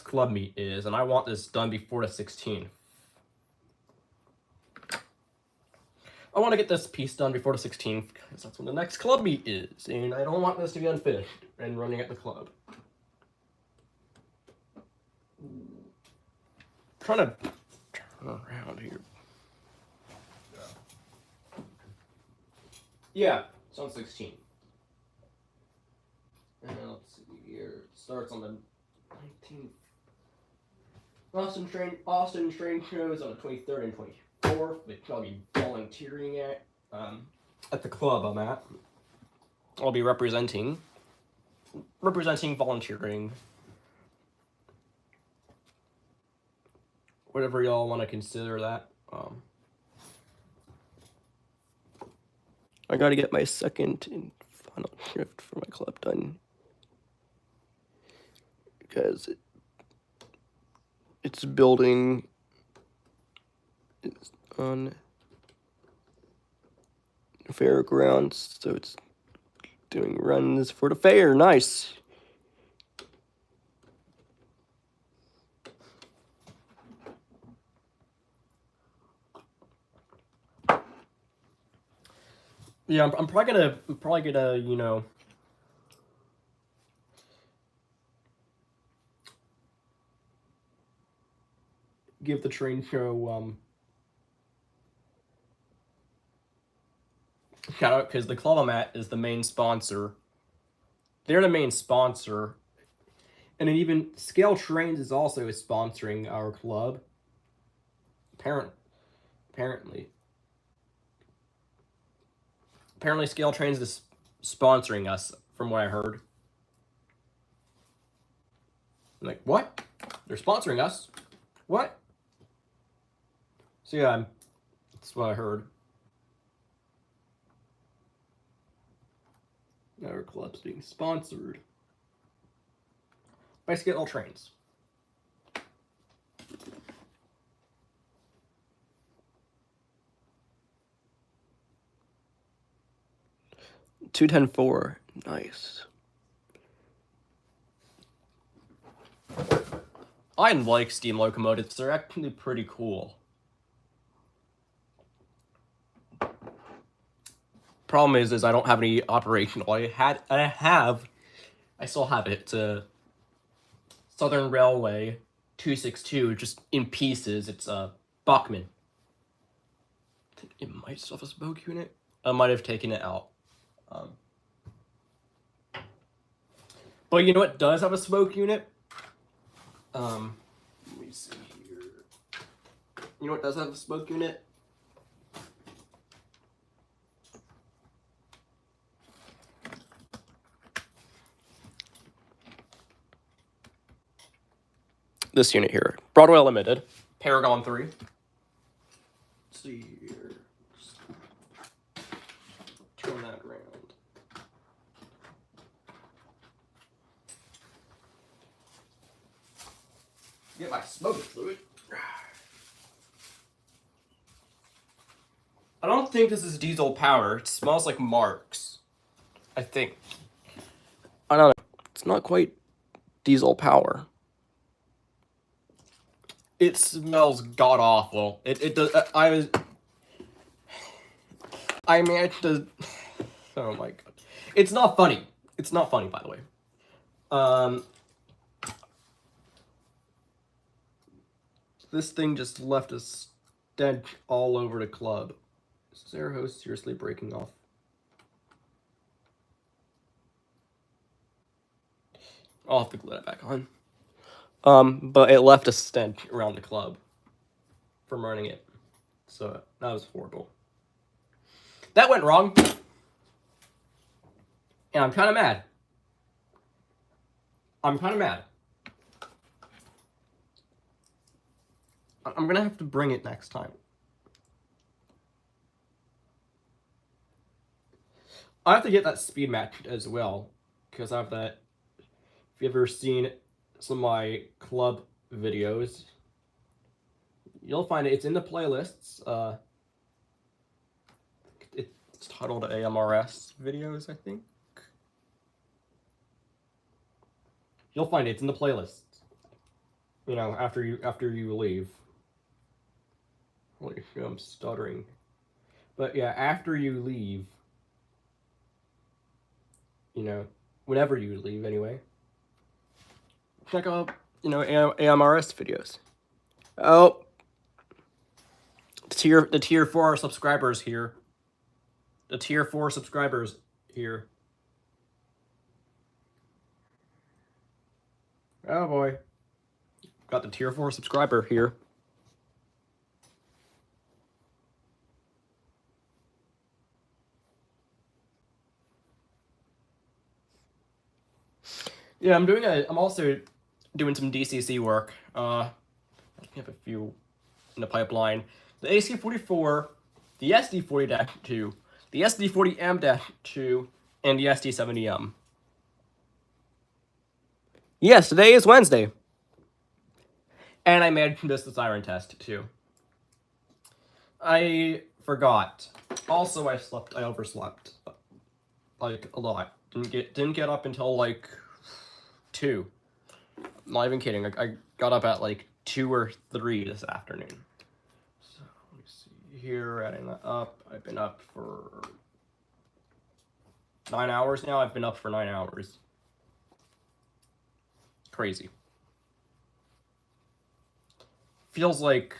Speaker 1: club meet is, and I want this done before the 16th. I want to get this piece done before the 16th, because that's when the next club meet is, and I don't want this to be unfinished and running at the club. Trying to turn around here. Yeah, it's on 16th. And let's see here. It starts on the 19th. Austin train shows on the 23rd and 24th, which I'll be volunteering at the club I'm at. I'll be representing volunteering. Whatever y'all want to consider that. I gotta get my second and final shift for my club done, because it's building on fairgrounds, so it's doing runs for the fair. Nice. Yeah, I'm probably gonna, you know, give the train show shout out, because the club I'm at is the main sponsor. They're the main sponsor, and then even Scale Trains is also sponsoring our club. Apparently, Scale Trains is sponsoring us, from what I heard. I'm like, what? They're sponsoring us? What? So yeah, that's what I heard. Our club's being sponsored by Scale Trains. $210.4. Nice. I like steam locomotives. They're actually pretty cool. Problem is I don't have any operational. I still have it. Southern Railway 262, just in pieces. It's a Bachmann. I think it might still have a smoke unit. I might have taken it out. But you know what does have a smoke unit? Let me see here. You know what does have a smoke unit? this unit here. Broadway Limited, Paragon 3. Let's see here. Turn that around. Get my smoke fluid. I don't think this is diesel power. It smells like Marks. I think. I don't know. It's not quite diesel power. It smells god awful. It does. I managed to. Oh my god. It's not funny. It's not funny, by the way. This thing just left a stench all over the club. Is this air hose seriously breaking off? I'll have to glue that back on. But it left a stench around the club from running it. So that was horrible. That went wrong. And I'm kind of mad. I'm gonna have to bring it next time. I have to get that speed matched as well, because I have that. If you've ever seen some of my club videos, you'll find it. It's in the playlists. It's titled AMRS videos, I think. You'll find it. It's in the playlist. You know, after you leave. Holy shit, I'm stuttering. But yeah, after you leave, you know, whenever you leave anyway, check out, you know, AMRS videos. Oh, the tier 4 subscribers here. The tier 4 subscribers here. Oh boy. Got the tier 4 subscriber here. Yeah, I'm also doing some DCC work. I have a few in the pipeline. The AC44, the SD40-2, the SD40M-2, and the SD70M. Yes, today is Wednesday. And I managed this siren test too. I forgot. Also, I overslept. Like, a lot. Didn't get up until like 2. I'm not even kidding. I got up at like 2 or 3 this afternoon. So let me see here, adding that up. I've been up for 9 hours now. I've been up for 9 hours. Crazy. Feels like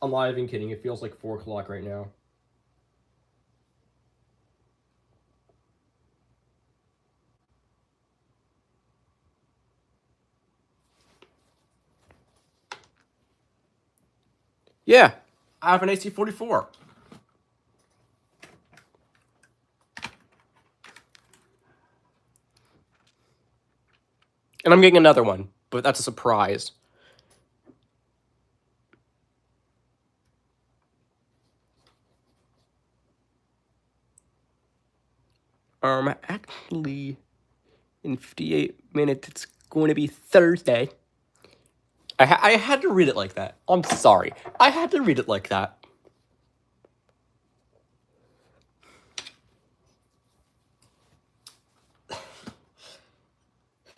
Speaker 1: I'm not even kidding. It feels like 4 o'clock right now. Yeah, I have an AC44. And I'm getting another one, but that's a surprise. Actually, in 58 minutes, it's going to be Thursday. I had to read it like that. I'm sorry. I had to read it like that.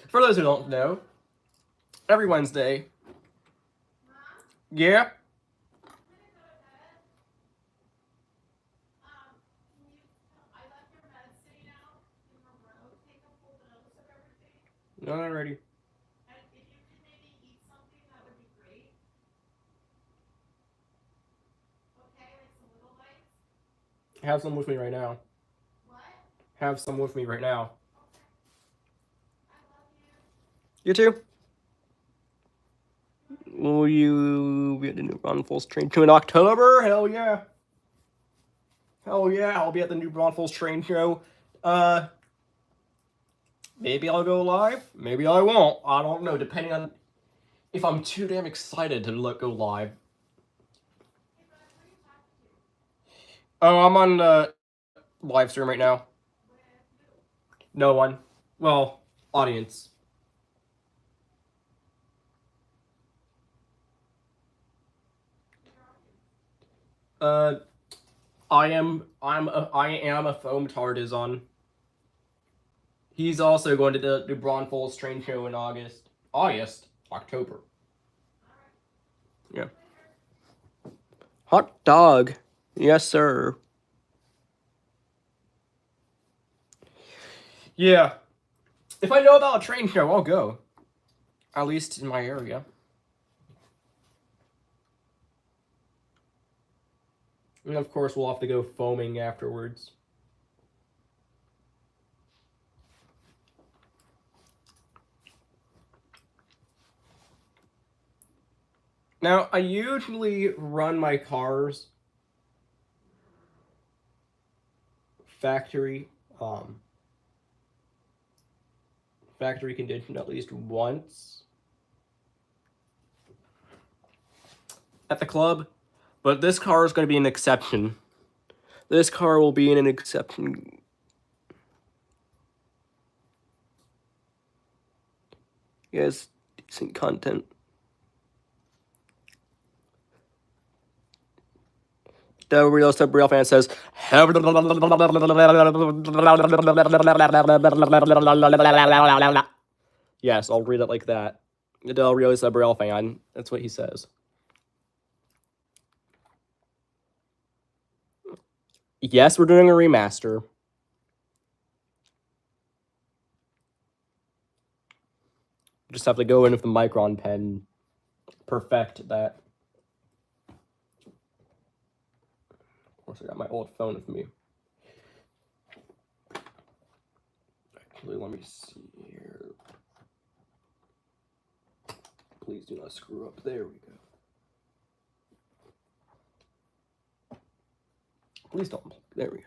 Speaker 1: For those who don't know, every Wednesday. Yeah. No, not ready. Have some with me right now. What? Have some with me right now. I love you. You too. Will you be at the New Braunfels train show in October? Hell yeah. Hell yeah, I'll be at the New Braunfels train show. Maybe I'll go live. Maybe I won't. I don't know. Depending on if I'm too damn excited to go live. Oh, I'm on the live stream right now. No one. Well, audience. I am a foam tartisan. He's also going to do Braunfels train show in October. Yeah. Hot dog. Yes, sir. Yeah. If I know about a train show, I'll go. At least in my area. And of course, we'll have to go foaming afterwards. Now, I usually run my cars factory condition at least once at the club, but this car is going to be an exception. This car will be an exception. Yes, decent content. The real fan says, yes, I'll read it like that. The Del Rio Real fan. That's what he says. Yes, we're doing a remaster. Just have to go in with the Micron pen, perfect that. Of course, I got my old phone with me. Actually, let me see here. Please do not screw up. There we go. Please don't. There we go.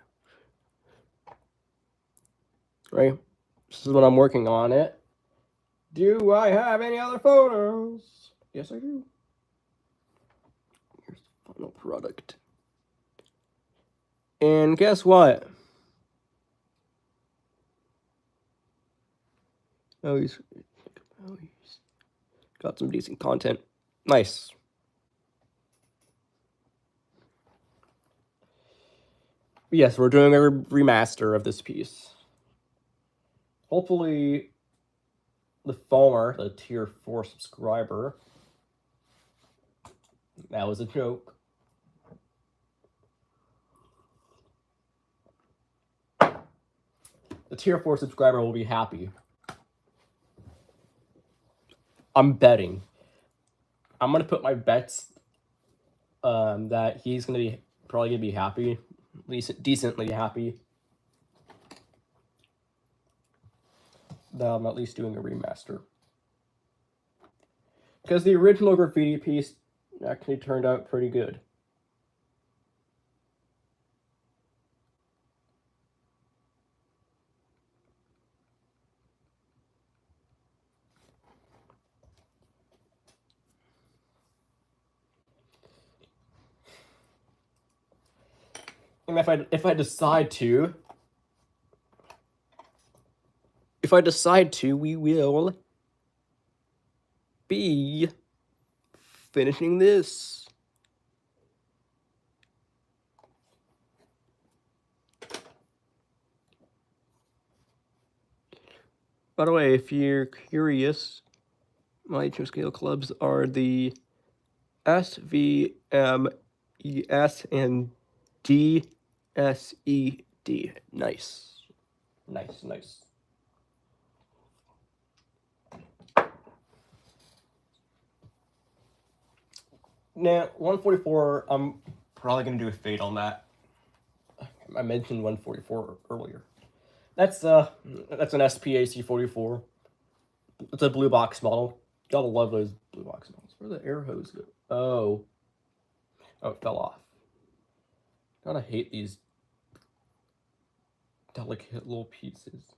Speaker 1: Right? This is when I'm working on it. Do I have any other photos? Yes, I do. Here's the final product. And guess what? Oh, he's got some decent content. Nice. Yes, we're doing a remaster of this piece. Hopefully, the foamer, the tier 4 subscriber, that was a joke. The tier 4 subscriber will be happy. I'm betting. I'm gonna put my bets that he's gonna probably gonna be happy, at least decently happy. That I'm at least doing a remaster. Because the original graffiti piece actually turned out pretty good. And if I decide to, we will be finishing this. By the way, if you're curious, my HO scale clubs are the S, V, M, E, S, and D, S, E, D. Nice. Nice, nice. Now, 144, I'm probably going to do a fade on that. I mentioned 144 earlier. That's an SPAC 44. It's a blue box model. Gotta love those blue box models. Where the air hose go? Oh, it fell off. Gotta hate these delicate little pieces.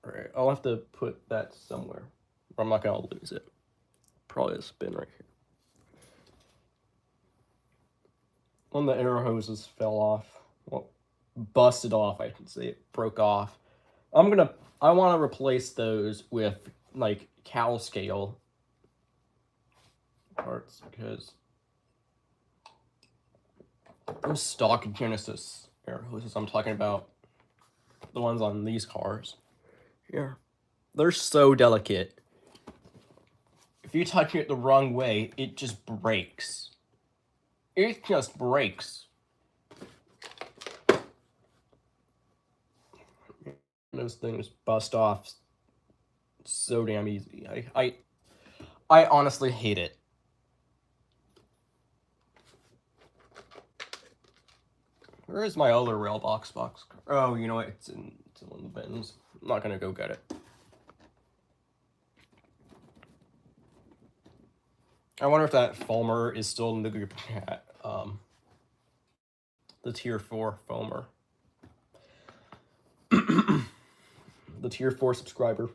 Speaker 1: Alright, I'll have to put that somewhere. I'm not gonna lose it. Probably a spin right here. One of the air hoses fell off. Well, busted off, I should say. It broke off. I want to replace those with, like, cow scale parts, because those stock Genesis air hoses I'm talking about, the ones on these cars, yeah, they're so delicate. If you touch it the wrong way, it just breaks. It just breaks. Those things bust off so damn easy. I honestly hate it. Where is my other rail box? Oh, you know what? It's in one of the bins. I'm not gonna go get it. I wonder if that foamer is still in the group chat. The tier 4 foamer. The tier 4 subscriber.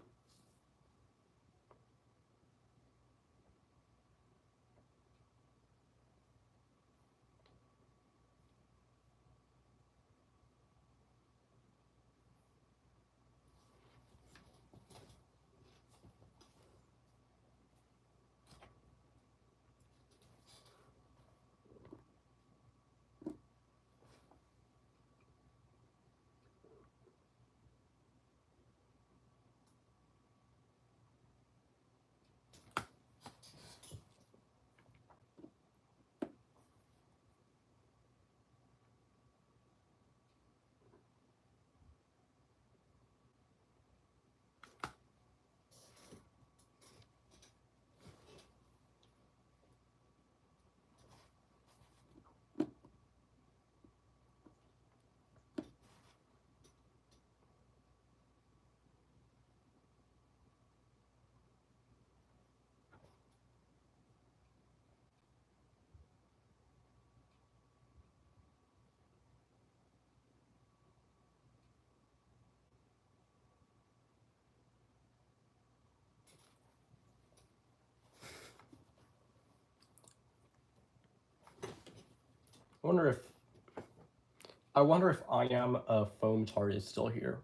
Speaker 1: I wonder if I am a foam tart is still here.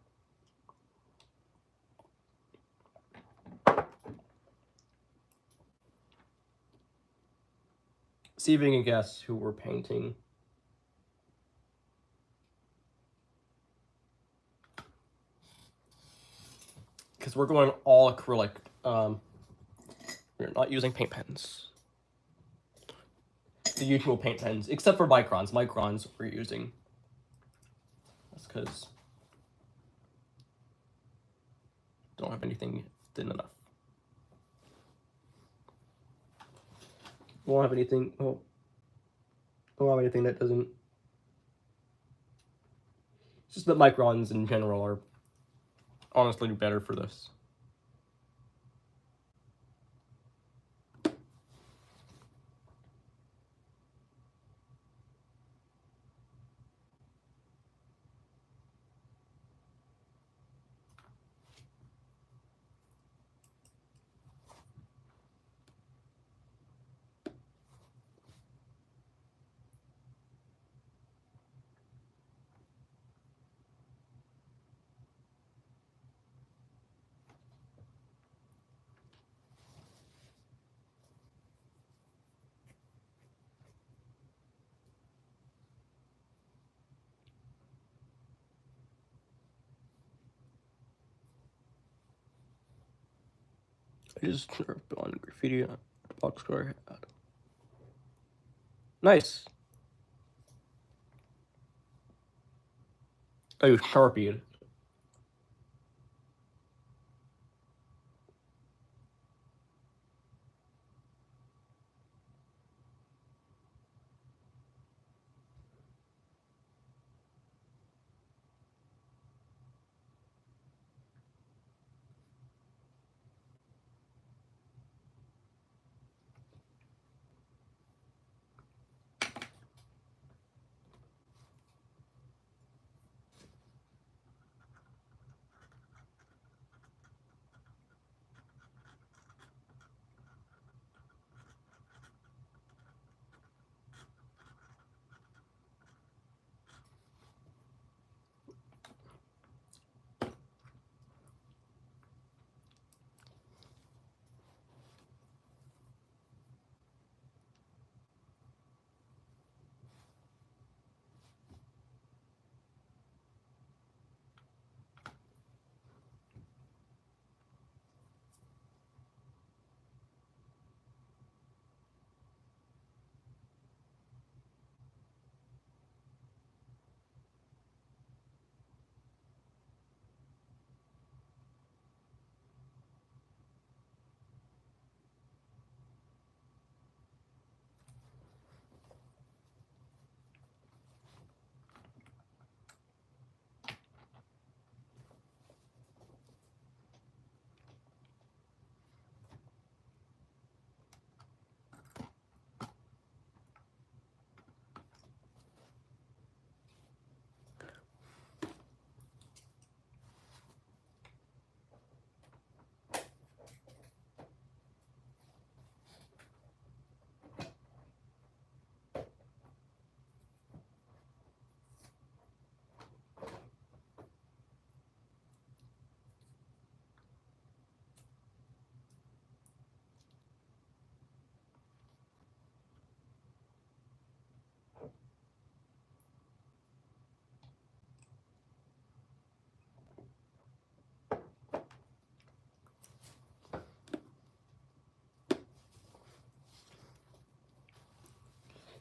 Speaker 1: See if you can guess who we're painting. Because we're going all acrylic. We're not using paint pens. The usual paint pens, except for microns. Microns we're using. That's because don't have anything thin enough. Won't have anything. Oh, don't have anything that doesn't. It's just that microns in general are honestly better for this. I just nerfed on graffiti box score. Nice. Oh, you sharpied.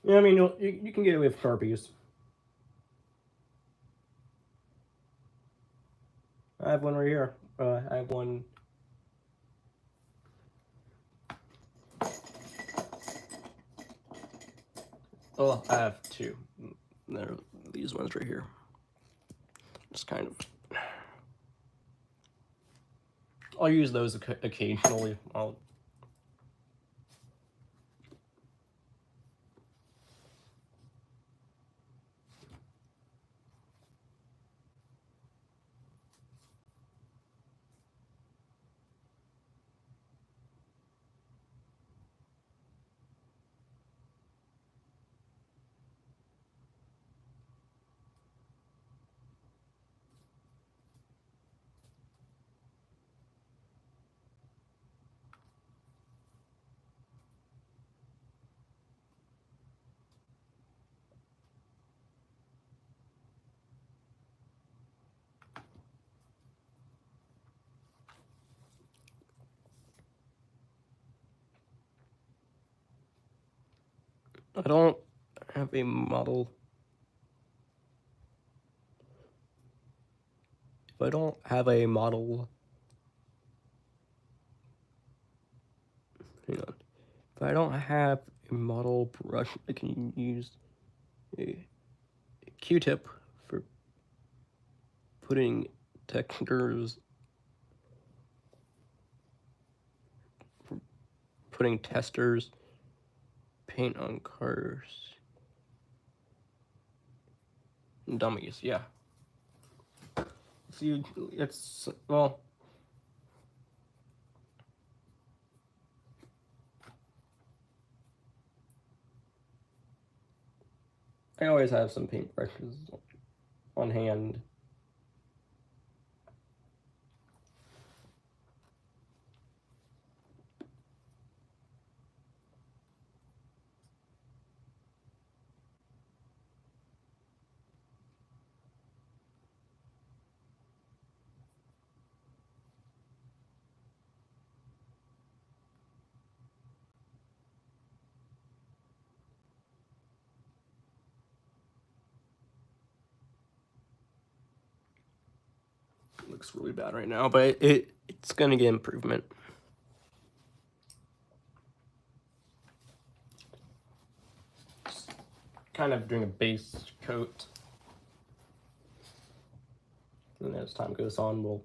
Speaker 1: Yeah, I mean, you can get away with Sharpies. I have one right here. I have one. Oh, I have two. They're these ones right here. Just kind of. I'll use those occasionally. I don't have a model. If I don't have a model, hang on. If I don't have a model brush, I can use a Q-tip for putting textures, for putting testers, paint on cars, and dummies. Yeah. See, it's well. I always have some paintbrushes on hand. It looks really bad right now, but it's gonna get improvement. Just kind of doing a base coat, and as time goes on, we'll.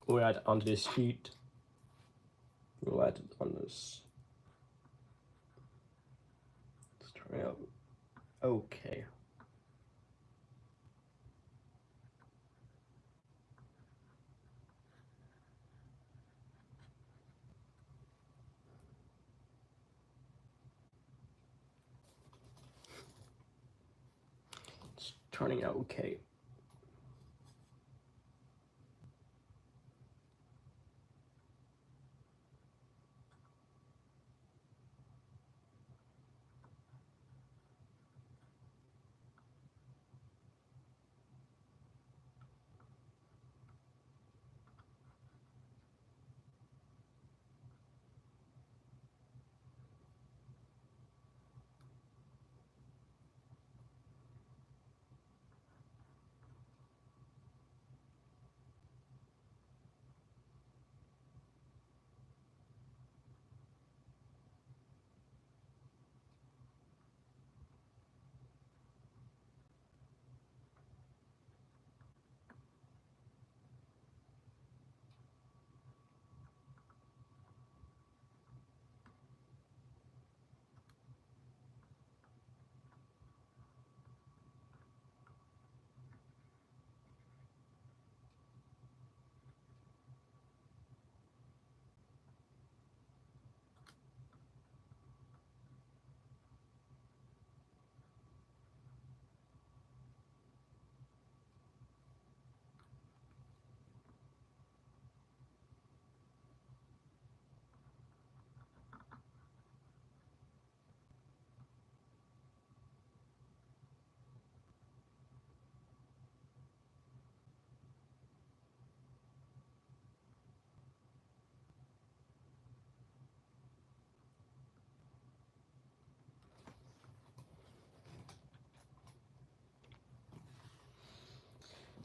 Speaker 1: We'll add onto this sheet. We'll add it on this. Let's try out. Okay. It's turning out okay.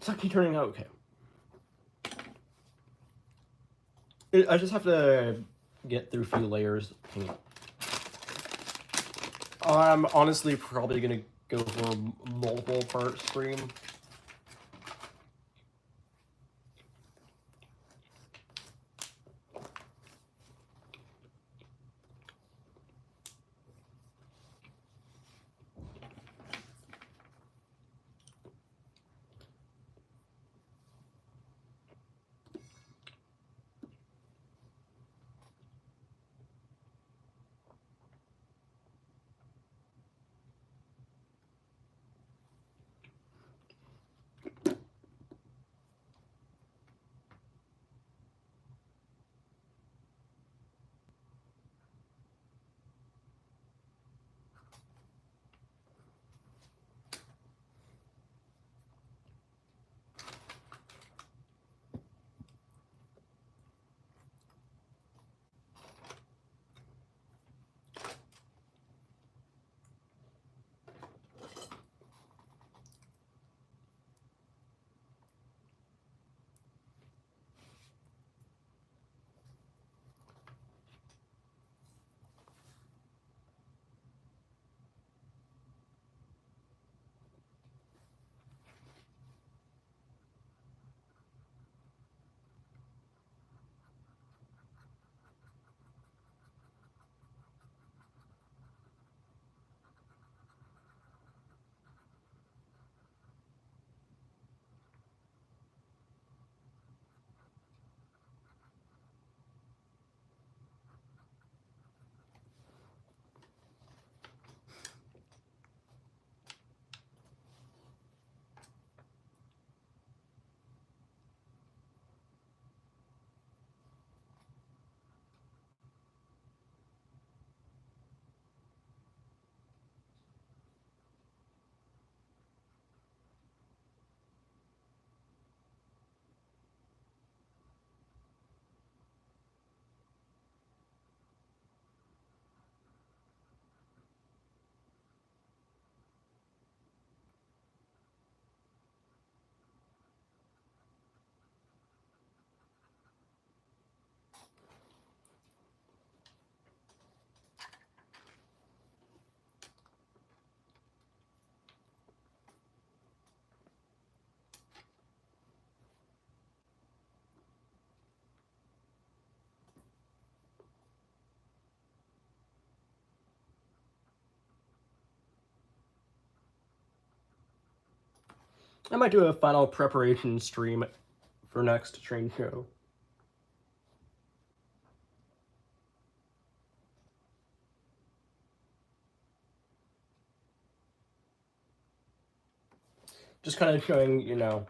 Speaker 1: It's actually turning out okay. I just have to get through a few layers of paint. I'm honestly probably gonna go for a multiple part stream. I might do a final preparation stream for next train show. Just kind of showing, you know,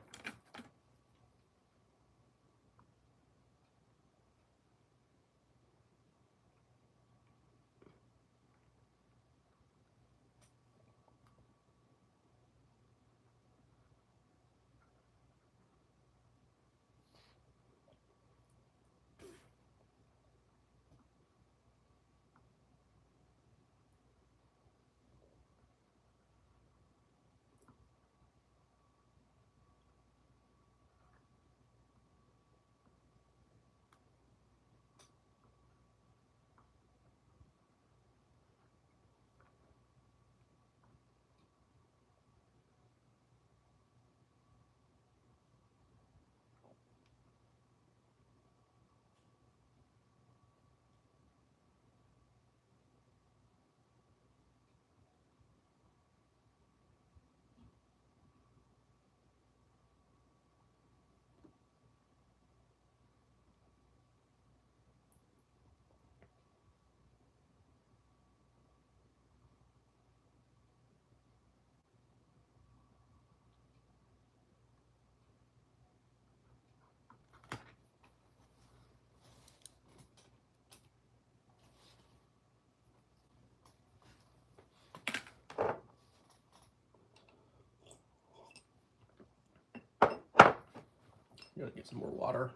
Speaker 1: get some more water.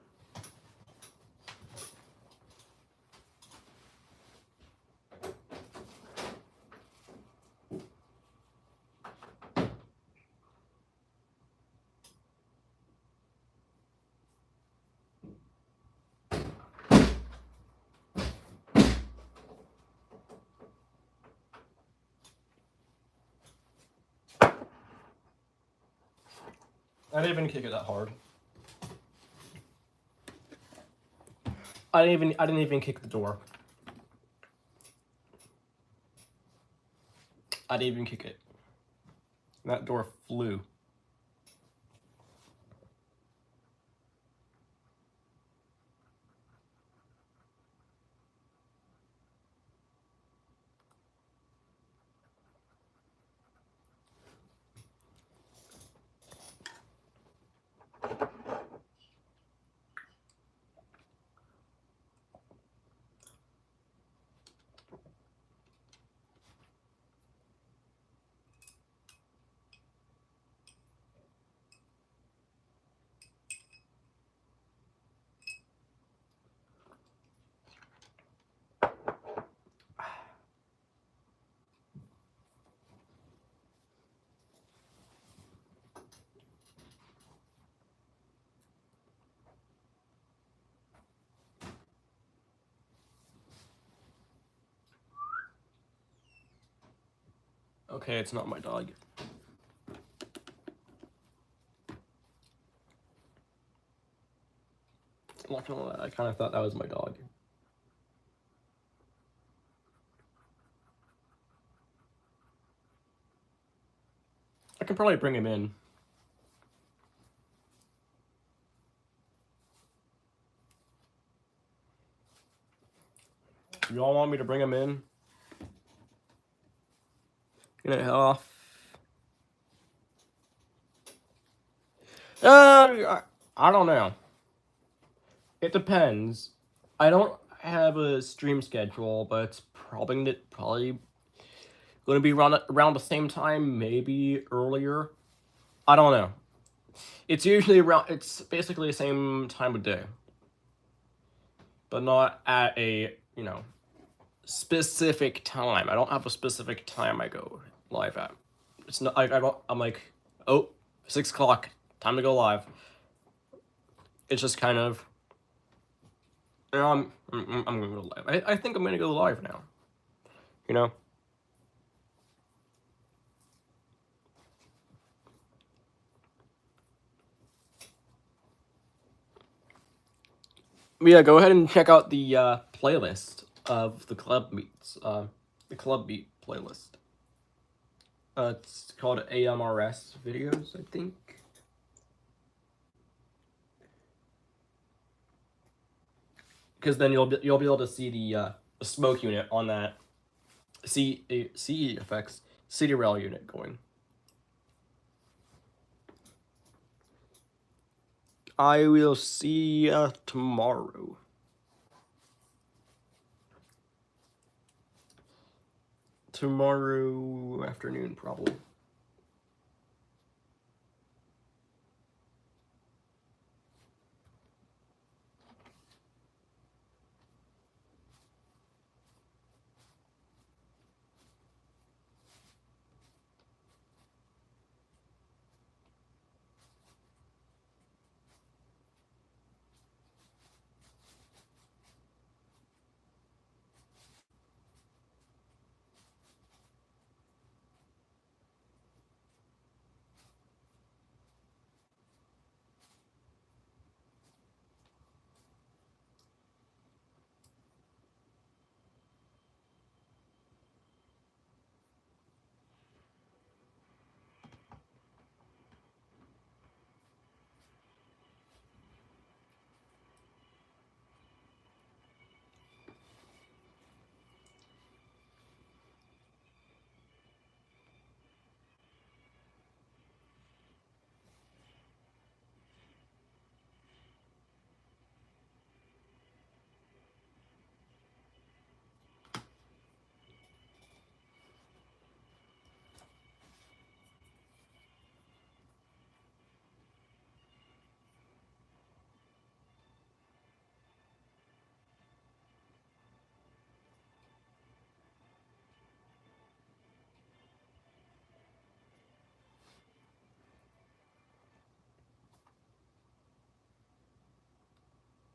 Speaker 1: I didn't even kick it that hard. I didn't even kick the door. I didn't even kick it. That door flew. Okay, it's not my dog. I'm not gonna lie, I kind of thought that was my dog. I can probably bring him in. You all want me to bring him in? Get it off. I don't know. It depends. I don't have a stream schedule, but it's probably going to be around the same time, maybe earlier. I don't know. It's usually around. It's basically the same time of day, but not at a specific time. I don't have a specific time I go live at. It's not. I don't. I'm like, oh, 6 o'clock, time to go live. It's just kind of. I'm gonna go live. I think I'm gonna go live now. You know. But yeah, go ahead and check out the playlist of the club meets. The club meet playlist. It's called AMRS videos, I think. Because then you'll be able to see the smoke unit on that CE effects CD rail unit going. I will see you tomorrow. Tomorrow afternoon, probably.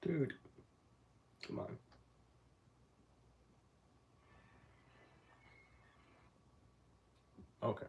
Speaker 1: Dude, come on. Okay.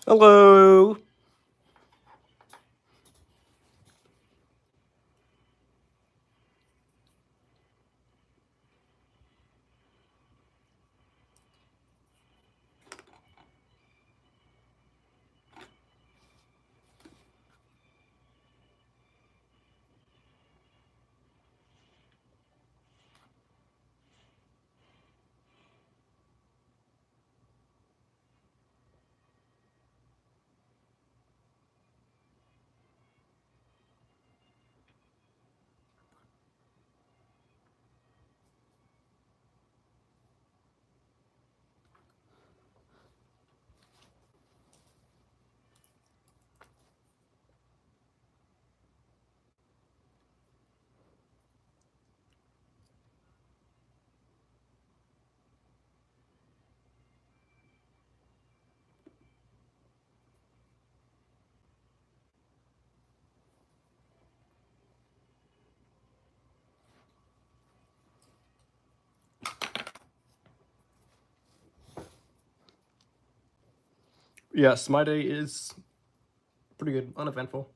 Speaker 1: Hello. Yes, my day is pretty good, uneventful.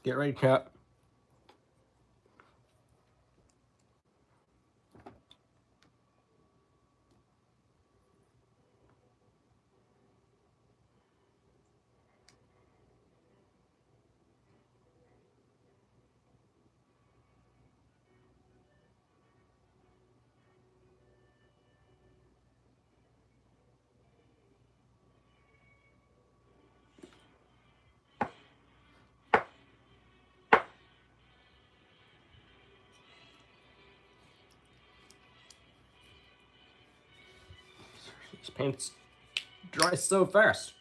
Speaker 1: Get ready, cat. This paint's dry so fast.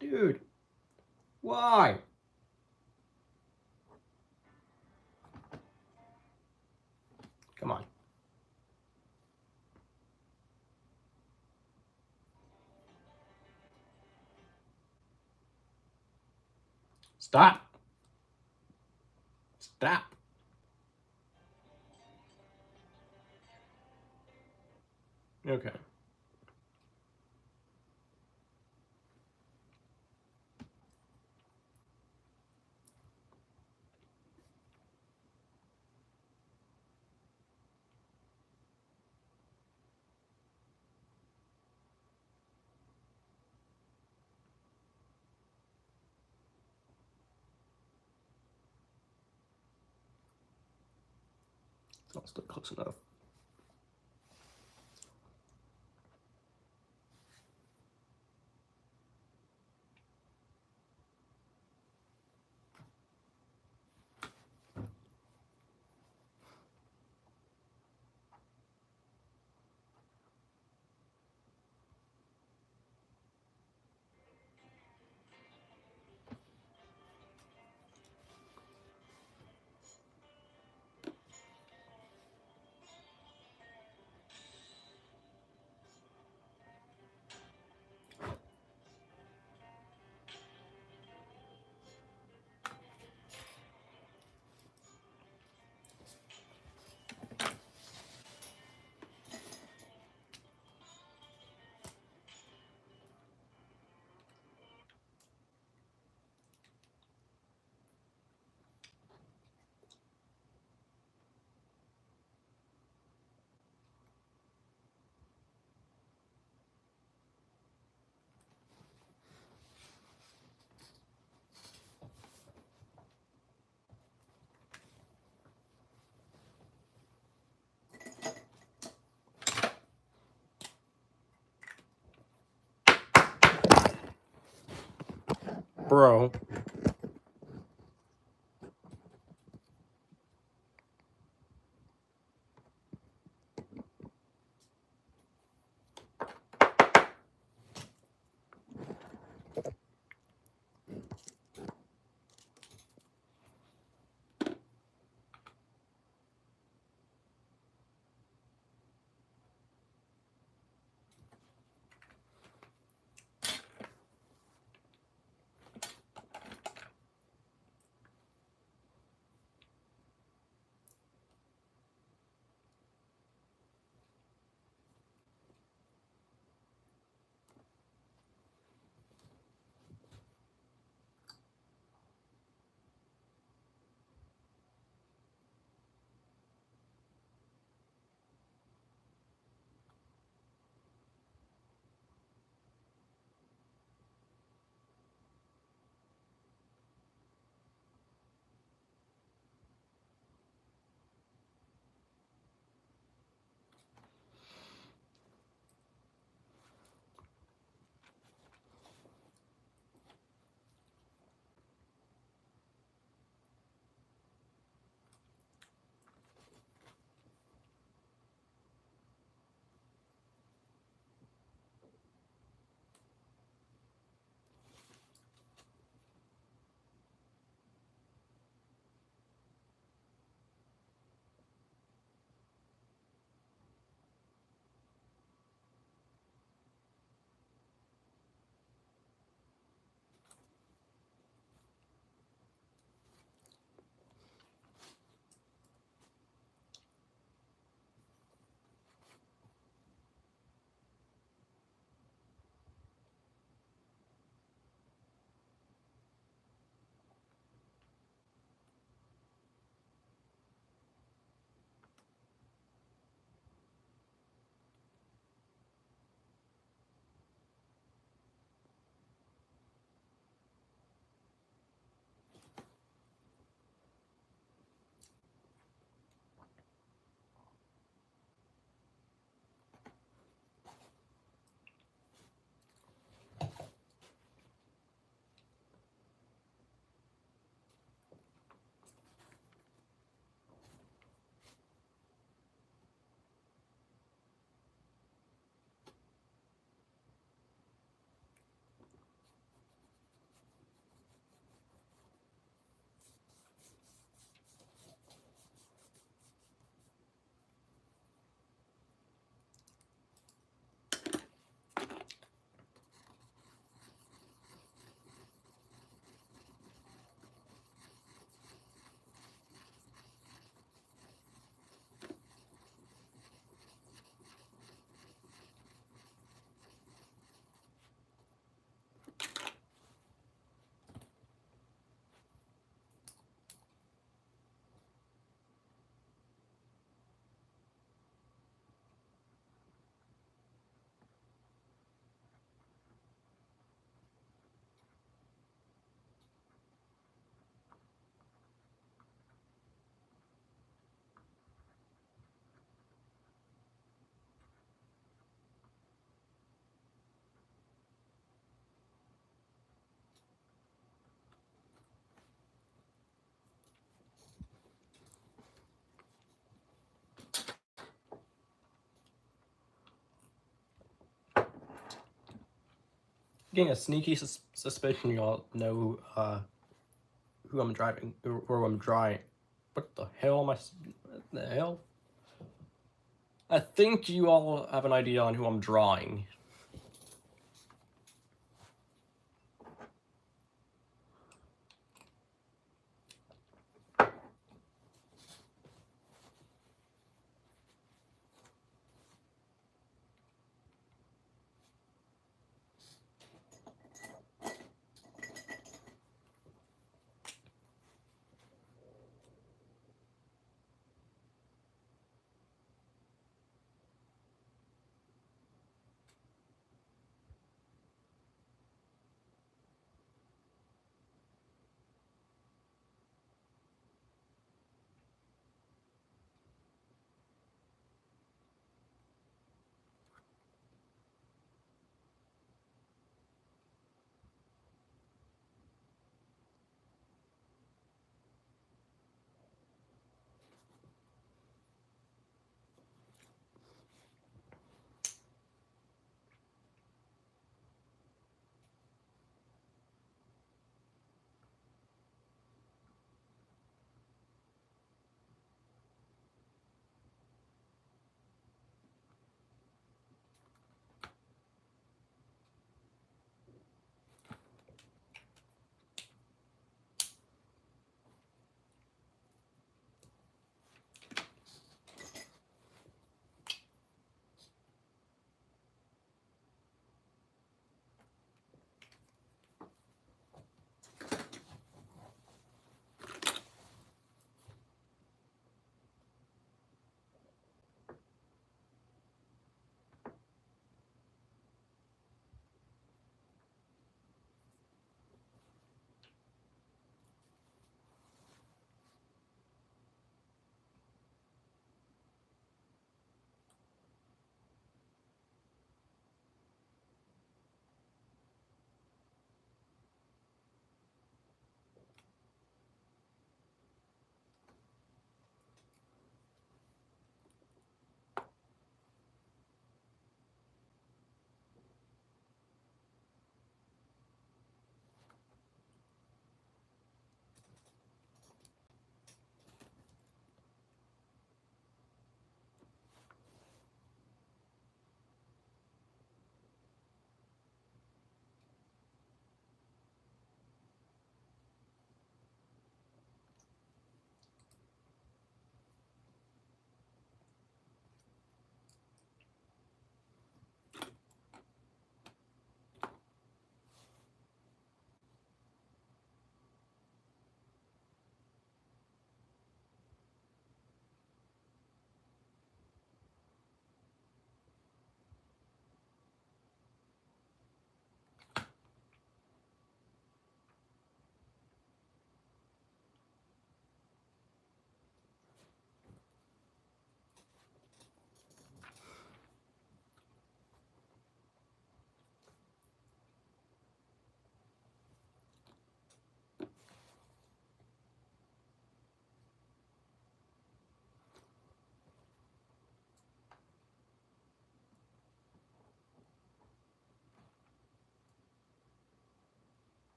Speaker 1: Dude, why? Come on. Stop. Stop. Okay. It's not still close enough. Bro. getting a sneaky suspicion y'all know who I'm driving, or I'm driving. What the hell am I? What the hell? I think you all have an idea on who I'm drawing.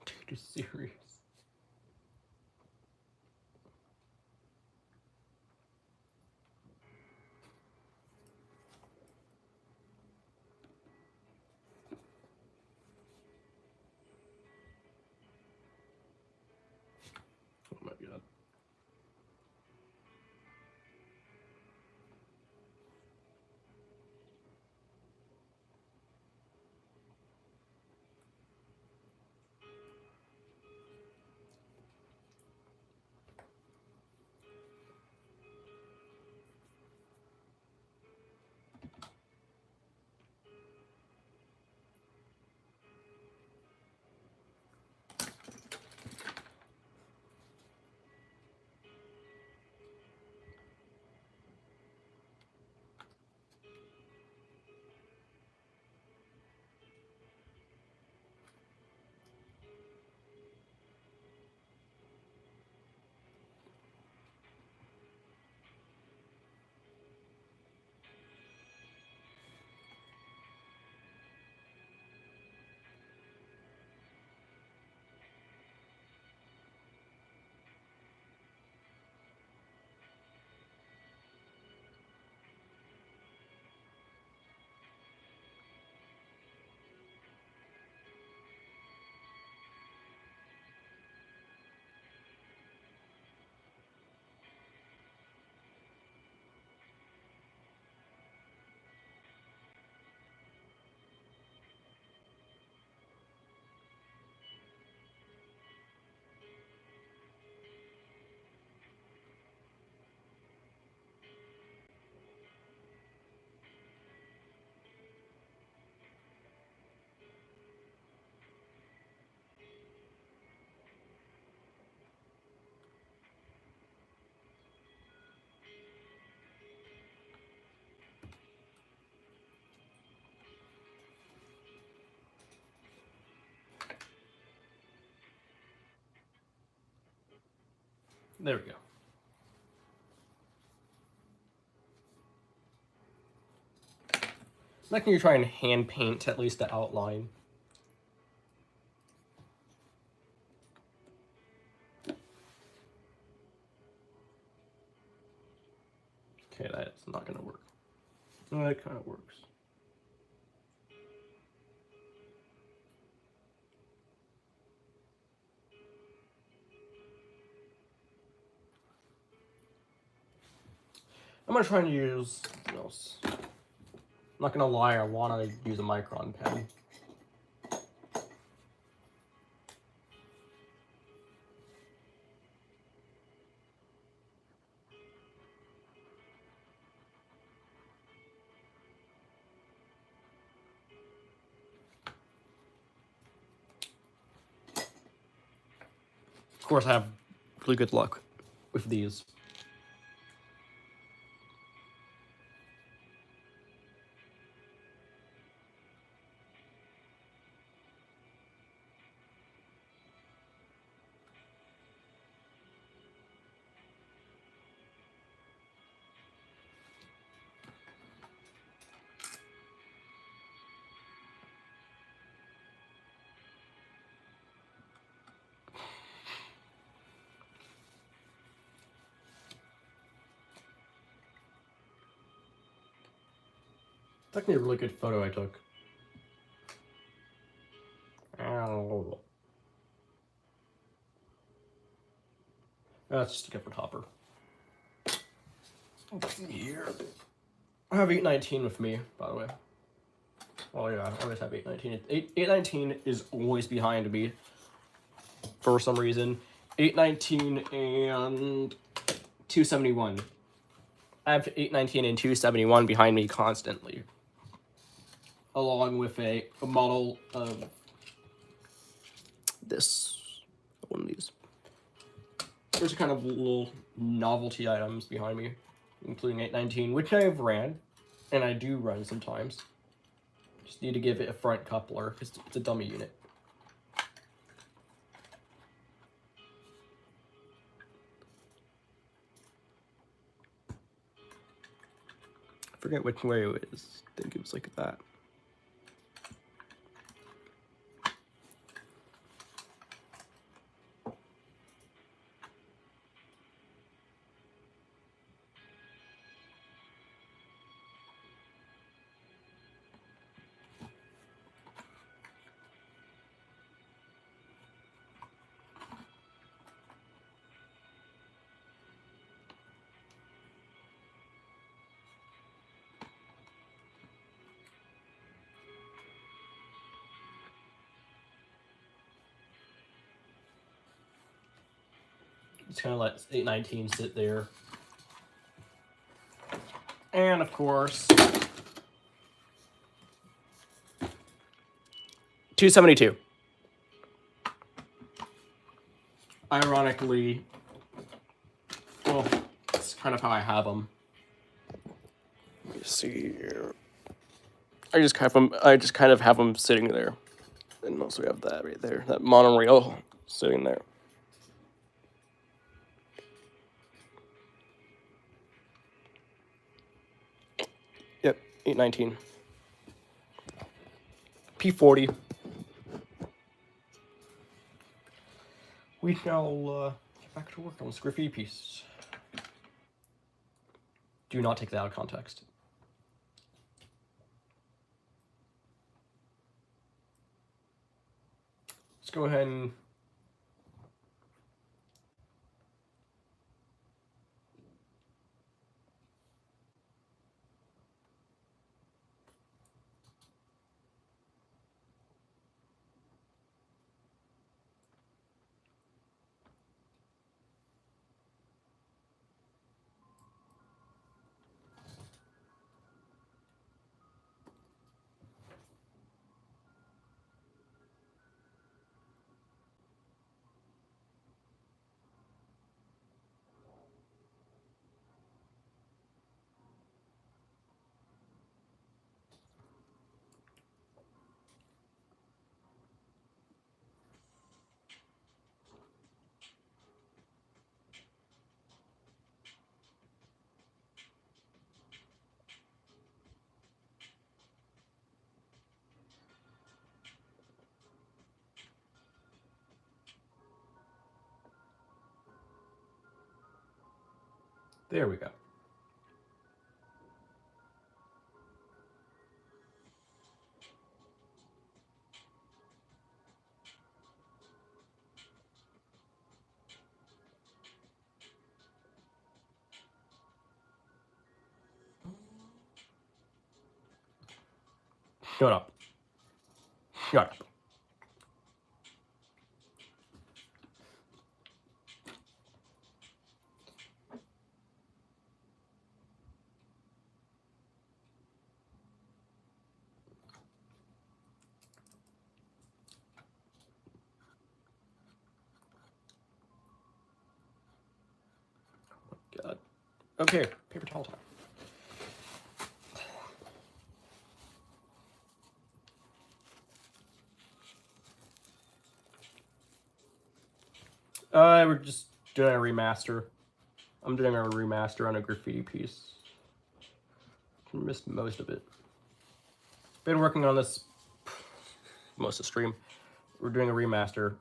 Speaker 1: Dude, you're serious. Oh my god. There we go. Like you try and hand paint at least the outline. Okay, that's not gonna work. No, that kind of works. I'm gonna try and use something else. I'm not gonna lie, I wanna use a micron pen. Of course, I have really good luck with these. It's actually a really good photo I took. Oh. That's just a different hopper. Here. I have 819 with me, by the way. Oh yeah, I always have 819. 819 is always behind me for some reason. 819 and 271. I have 819 and 271 behind me constantly. Along with a model of this, one of these. There's kind of little novelty items behind me, including 819, which I have ran, and I do run sometimes. Just need to give it a front coupler, because it's a dummy unit. I forget which way it is. I think it was like that. Just kind of let 819 sit there. And of course, 272. Ironically, well, that's kind of how I have them. Let me see here. I just kind of have them sitting there. And also we have that right there, that monorail sitting there. Yep, 819. P40. We shall get back to work on this graffiti piece. Do not take that out of context. Let's go ahead and There we go. Shut up. Shut up. God. Okay, paper towel time. We're just doing a remaster. I'm doing a remaster on a graffiti piece. I missed most of it. Been working on this most of the stream. We're doing a remaster.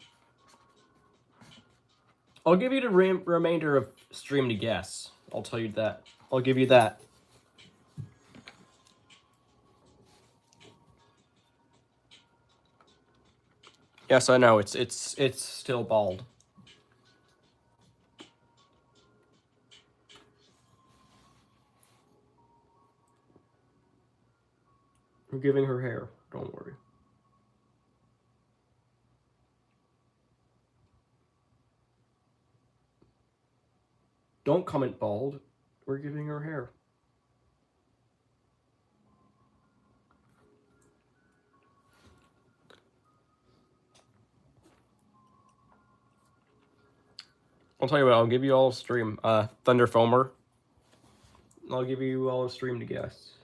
Speaker 1: I'll give you the remainder of stream to guess. I'll tell you that. I'll give you that. Yes, I know. It's still bald. I'm giving her hair. Don't worry. Don't comment bald. We're giving her hair. I'll tell you what, I'll give you all a stream. Thunder Foamer. I'll give you all a stream to guess.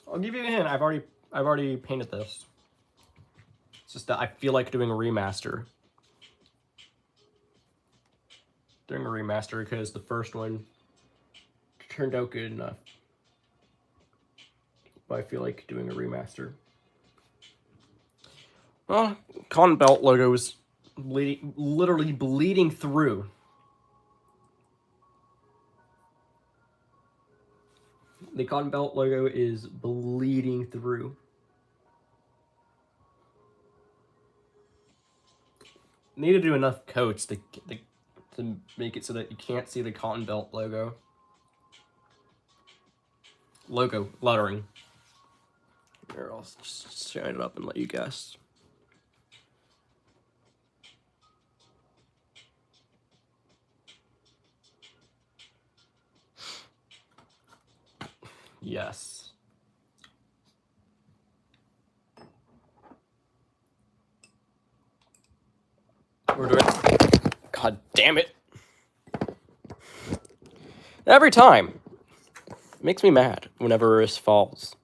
Speaker 1: I'll give you a hint. I've already painted this. It's just that I feel like doing a remaster. Doing a remaster because the first one turned out good enough. But I feel like doing a remaster. Well, Cotton Belt logo is literally bleeding through. The Cotton Belt logo is bleeding through. Need to do enough coats to make it so that you can't see the Cotton Belt logo. Logo lettering. Here, I'll just shine it up and let you guess. Yes. We're doing. God damn it. Every time. It makes me mad whenever this falls.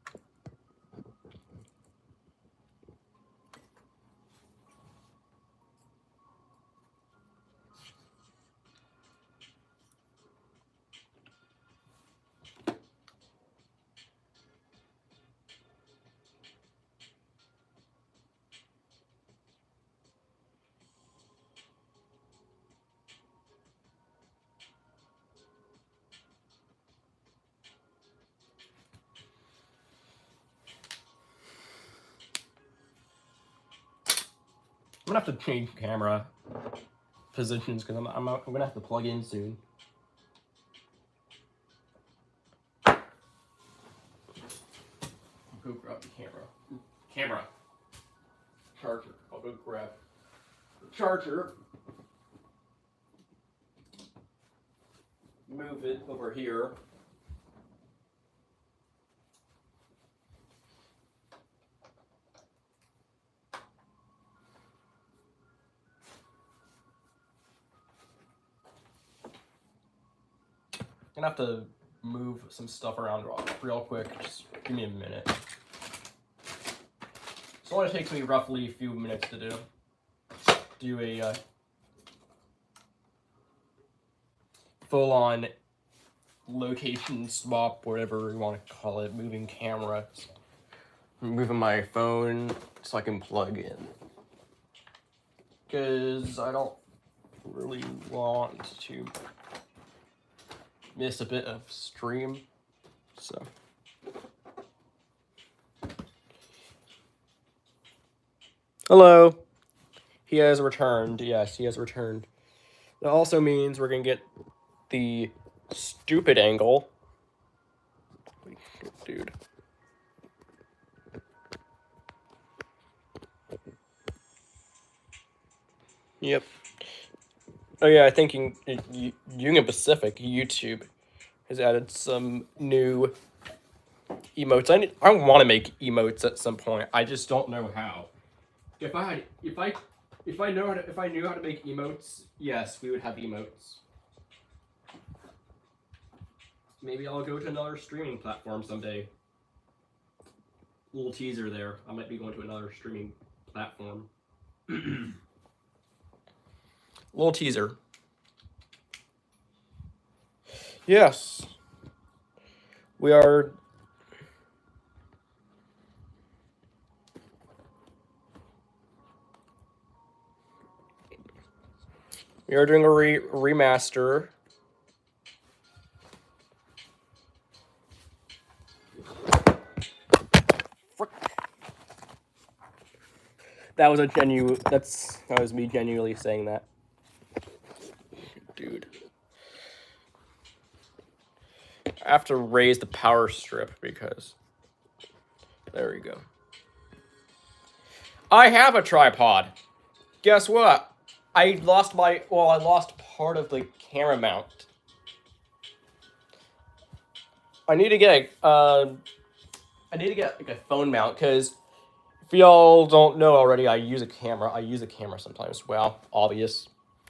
Speaker 1: I'm gonna have to change camera positions because I'm gonna have to plug in soon. I'll go grab the camera. Charger. I'll go grab the charger. Move it over here. I'm gonna have to move some stuff around real quick. Just give me a minute. So it only takes me roughly a few minutes to do a full-on location swap, whatever you want to call it, moving cameras. moving my phone so I can plug in. Because I don't really want to miss a bit of stream. So. Hello. He has returned. Yes, he has returned. That also means we're going to get the stupid angle. Dude. Yep. Oh yeah, I think Union Pacific YouTube has added some new emotes. I want to make emotes at some point. I just don't know how. If I knew how to make emotes, yes, we would have emotes. Maybe I'll go to another streaming platform someday. Little teaser there. I might be going to another streaming platform. Little teaser. Yes. We are. We are doing a remaster. Frick. That was a genuine. That was me genuinely saying that. Dude. I have to raise the power strip because. There we go. I have a tripod. Guess what? I lost part of the camera mount. I need to get like a phone mount because if y'all don't know already, I use a camera. I use a camera sometimes. Well, obvious.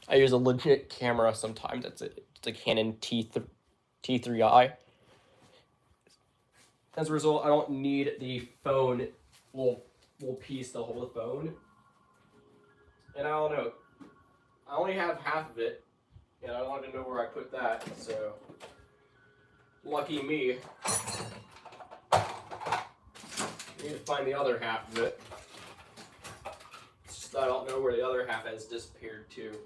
Speaker 1: I use a legit camera sometimes. It's a Canon T3i. As a result, I don't need the phone little piece to hold the phone. And I don't know. I only have half of it, and I wanted to know where I put that. So lucky me. I need to find the other half of it. It's just I don't know where the other half has disappeared to.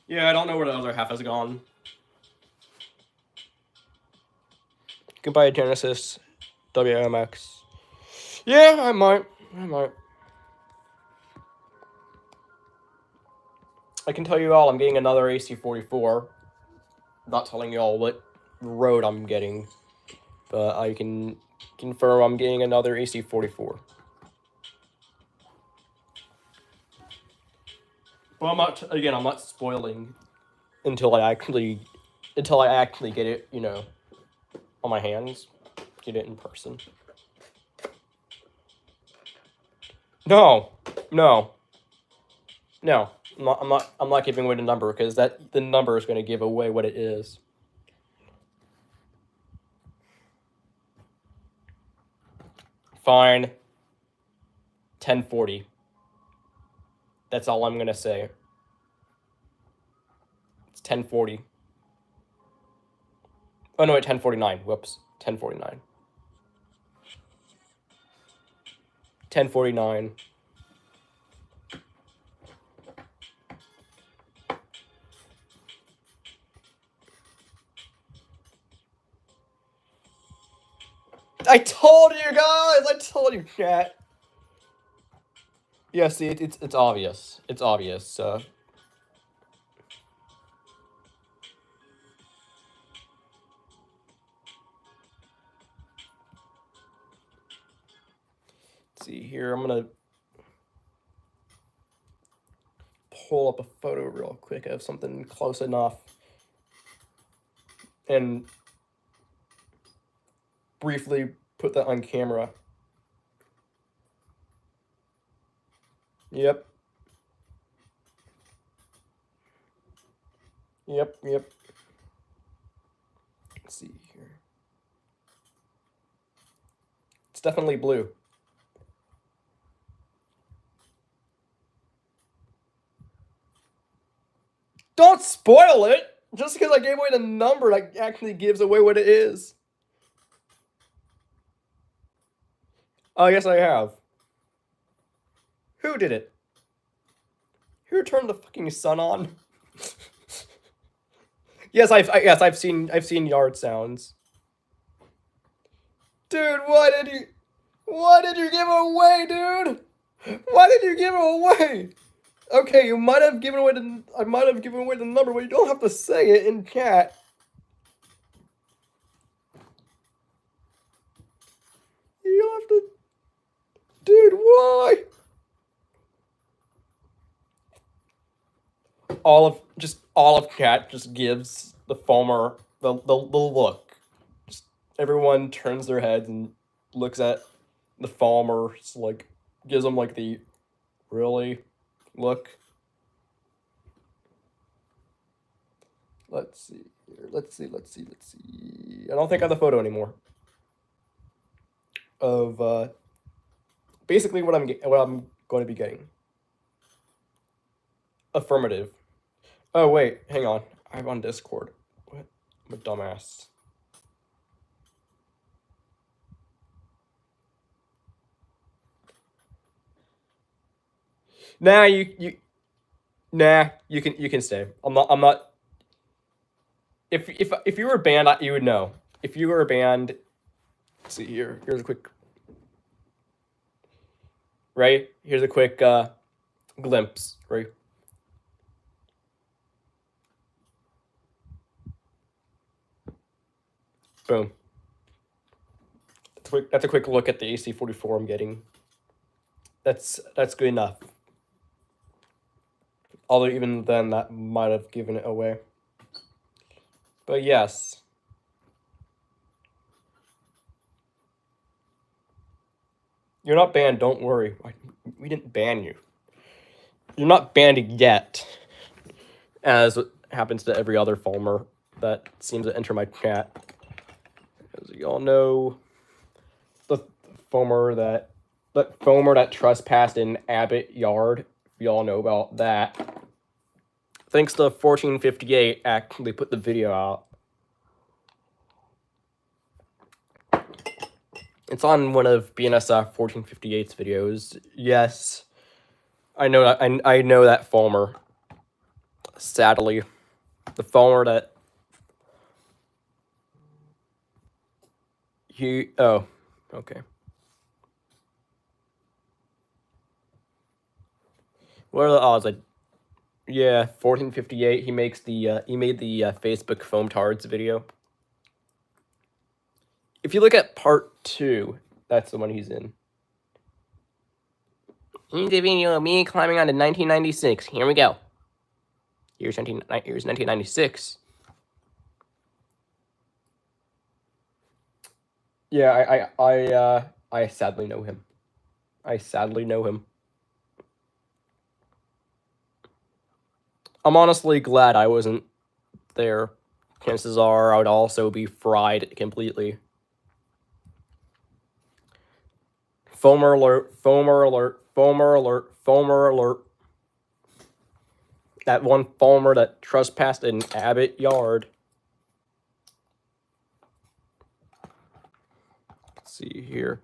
Speaker 1: Yeah, I don't know where the other half has gone. You can buy a Genesis WMX. Yeah, I might. I can tell you all I'm getting another AC44. Not telling you all what road I'm getting, but I can confirm I'm getting another AC44. But I'm not spoiling until I actually get it, on my hands, get it in person. No. I'm not giving away the number because the number is going to give away what it is. Fine. 1040. That's all I'm going to say. It's 1040. Oh, no, wait, 1049. Whoops. 1049. 1049. I told you guys! I told you, chat. Yeah, see, it's obvious. It's obvious, Let's see here, I'm gonna pull up a photo real quick of something close enough and briefly put that on camera. Yep. Let's see here. It's definitely blue. Don't spoil it! Just because I gave away the number, that actually gives away what it is. Oh, yes, I have. Who did it? Who turned the fucking sun on? Yes, I've seen yard sounds. Dude, what did you give away, dude? Why did you give it away? Okay, you might have given away I might have given away the number, but you don't have to say it in chat. You don't have to. Dude, why? All of chat just gives the foamer the look. Just everyone turns their heads and looks at the foamer, like gives them like the really look. Let's see here. Let's see. I don't think I have the photo anymore of basically what I'm going to be getting. Affirmative. Oh wait, hang on. I'm on Discord. What? I'm a dumbass. Nah, you can stay. I'm not. If you were banned, you would know. If you were banned, let's see here. Here's a quick. Right? Here's a quick glimpse, right? Boom. That's a quick look at the AC-44 I'm getting. That's good enough. Although even then, that might have given it away. But yes. You're not banned, don't worry. We didn't ban you. You're not banned yet. As happens to every other foamer that seems to enter my chat. As you all know, the foamer that trespassed in Abbott Yard, we all know about that. Thanks to 1458 actually put the video out. It's on one of BNSF 1458's videos. Yes, I know that. I know that foamer. Sadly, the foamer that he. Oh, okay. What are the odds? Yeah, 1458. He makes the he made the Facebook foam tards video. If you look at part 2, that's the one he's in. Here's a video of me climbing onto 1996. Here we go. Here's 1996. Yeah, I sadly know him. I sadly know him. I'm honestly glad I wasn't there. Chances are I would also be fried completely. Foamer alert, foamer alert, foamer alert, foamer alert. That one foamer that trespassed in Abbott Yard. Let's see here.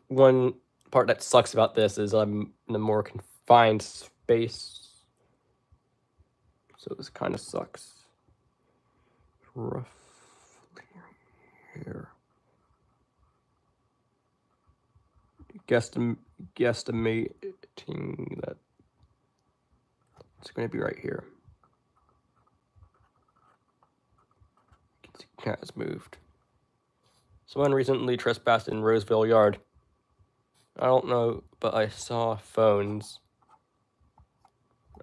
Speaker 1: One part that sucks about this is I'm in a more confined space. So this kind of sucks. Roughly here. Guesstimating that it's going to be right here. Cat has moved. Someone recently trespassed in Roseville Yard. I don't know, but I saw phones.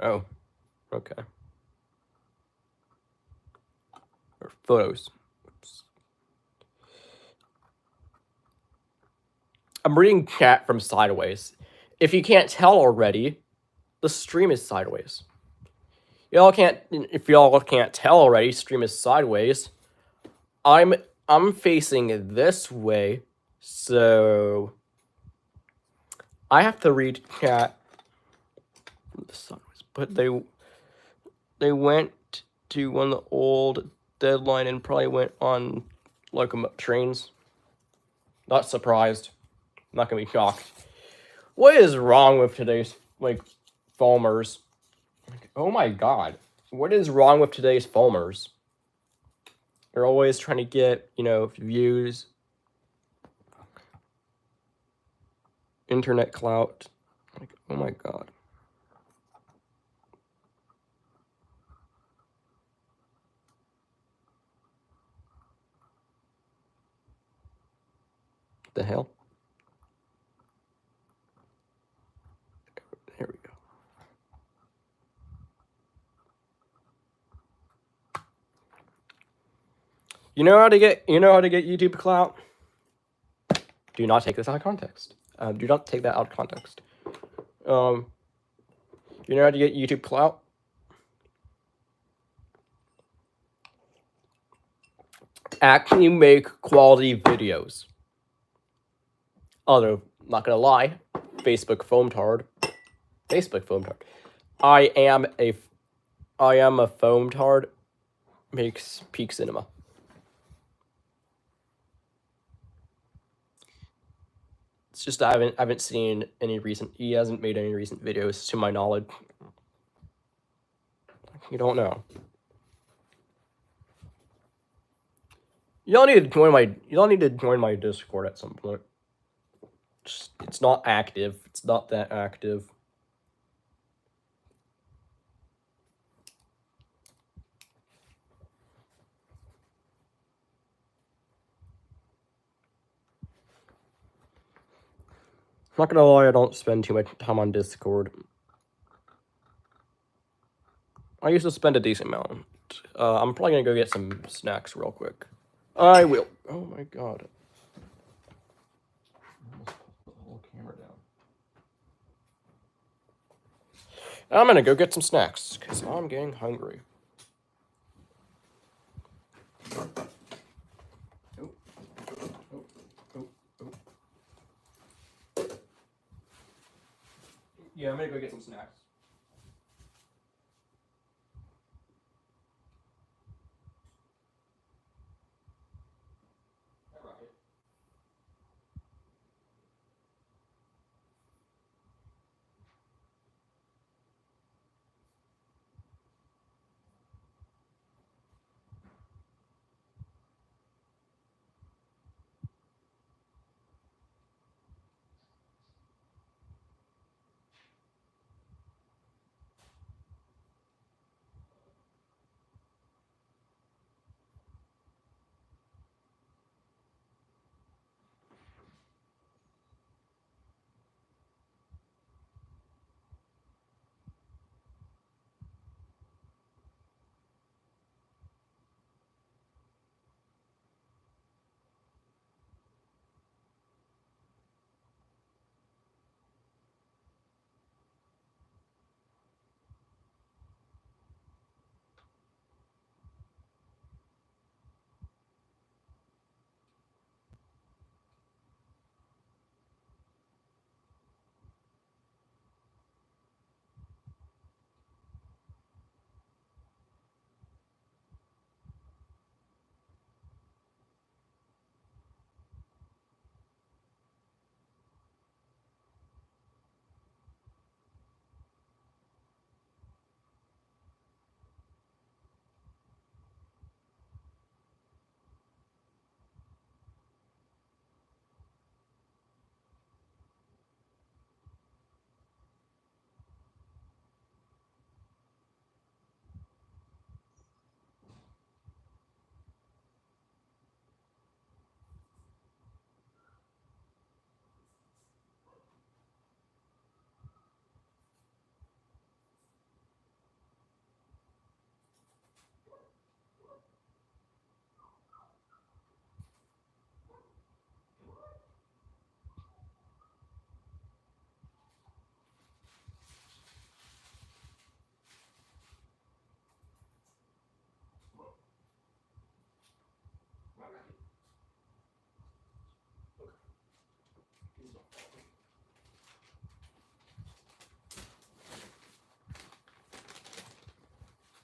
Speaker 1: Oh, okay. Or photos. Oops. I'm reading chat from sideways. If you can't tell already, the stream is sideways. If y'all can't tell already, stream is sideways. I'm facing this way, so I have to read chat. The sun was, but they went to one of the old deadline and probably went on locomotive trains. Not surprised. Not gonna be shocked. What is wrong with today's foamers? Oh my god. What is wrong with today's foamers? They're always trying to get, views, internet clout. Oh my god. The hell? There we go. You know how to get YouTube clout? Do not take this out of context. Do not take that out of context. You know how to get YouTube clout? Actually make quality videos. Although, not gonna lie, Facebook foam tard. I am a foam tard. Makes peak cinema. It's just I haven't seen any recent. He hasn't made any recent videos to my knowledge. You don't know. Y'all need to join my Discord at some point. It's not active. It's not that active. I'm not gonna lie, I don't spend too much time on Discord. I used to spend a decent amount. I'm probably gonna go get some snacks real quick. I will. Oh my god. Almost put the whole camera down. I'm gonna go get some snacks because I'm getting hungry. Yeah, I'm gonna go get some snacks.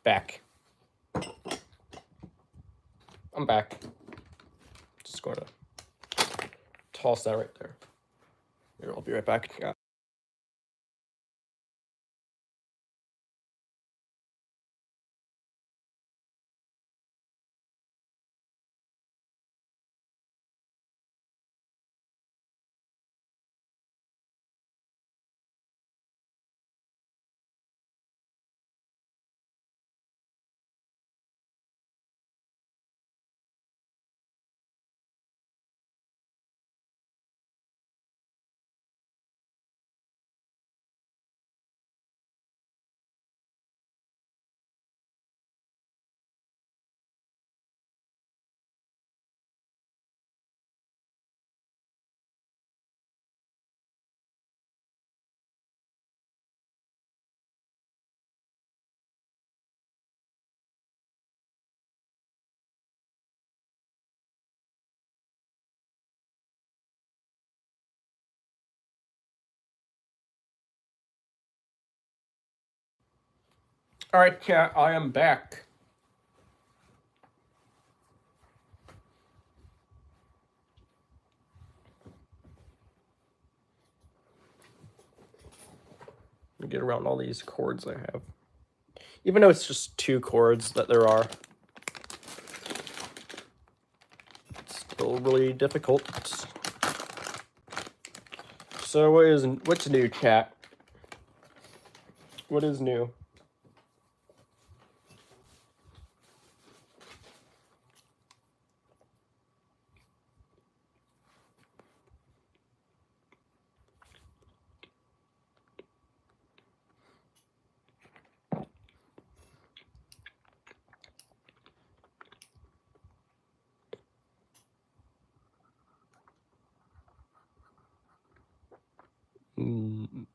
Speaker 1: Back. I'm back. Just going to toss that right there. Here, I'll be right back. Yeah. All right, yeah, I am back. Let me get around all these chords I have. Even though it's just 2 chords that there are, it's still really difficult. So what's new, chat? What is new? Mm.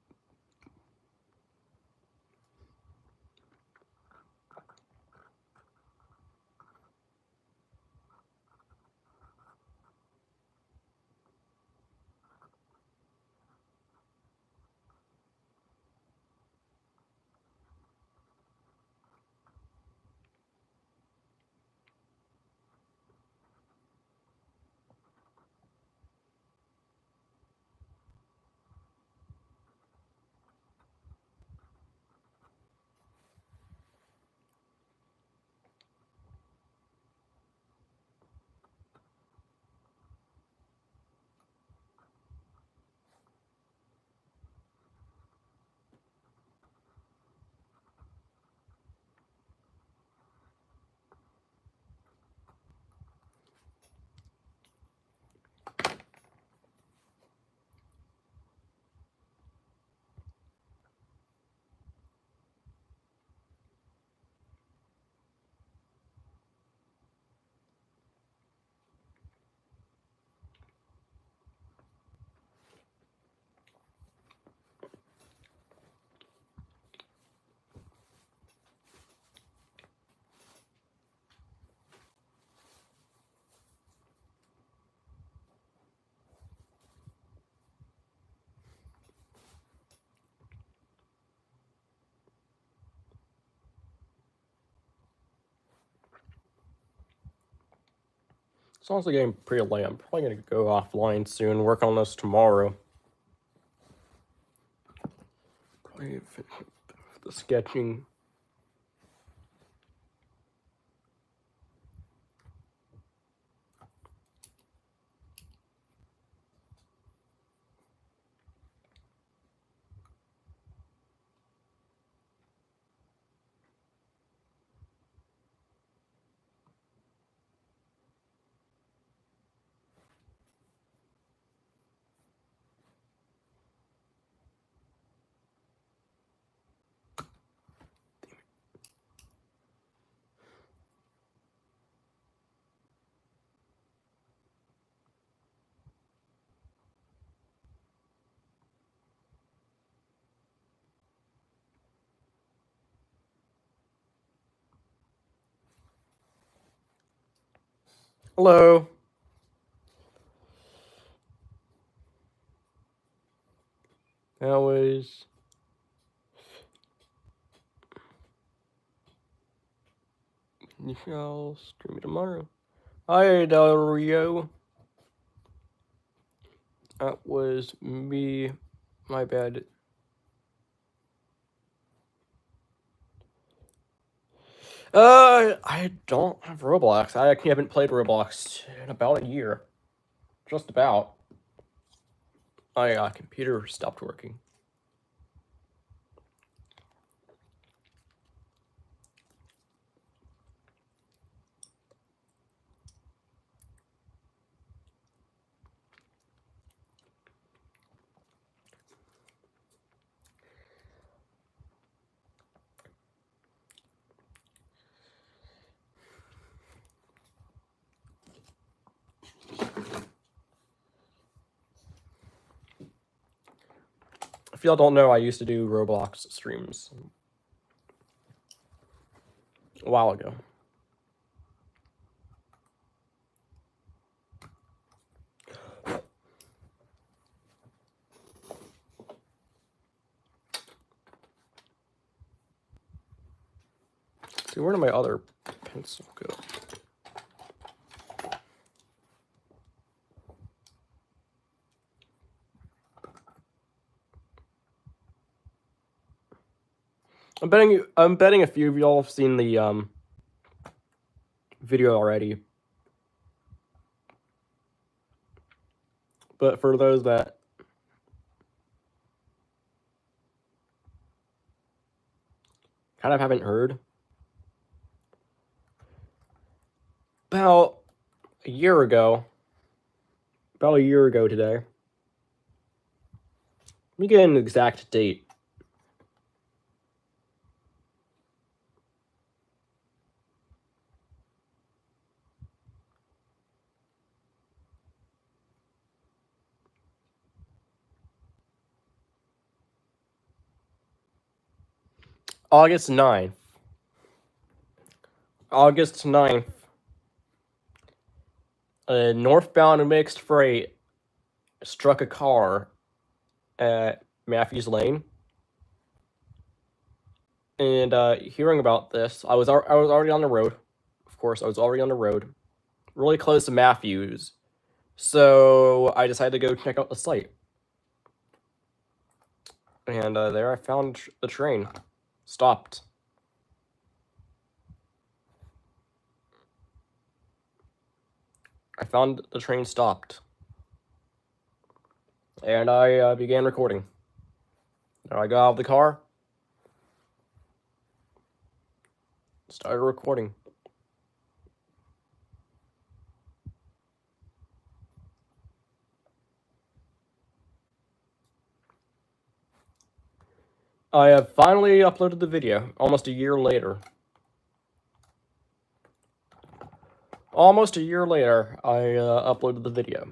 Speaker 1: It's also getting pretty late. I'm probably gonna go offline soon. Work on this tomorrow. Probably finish the sketching. Hello. How is You shall stream it tomorrow. Hi, Dario. That was me. My bad. I don't have Roblox. I actually haven't played Roblox in about a year. Just about. My computer stopped working. If y'all don't know, I used to do Roblox streams a while ago. See, where did my other pencil go? I'm betting a few of y'all have seen the video already. But for those that kind of haven't heard, about a year ago today, let me get an exact date. August 9th. August 9th. A northbound mixed freight struck a car at Matthews Lane. And hearing about this, I was already on the road. Of course, I was already on the road, really close to Matthews. So I decided to go check out the site. And there I found the train. Stopped. I found the train stopped. And I began recording. Now I got out of the car. Started recording. I have finally uploaded the video, almost a year later. Almost a year later, I uploaded the video.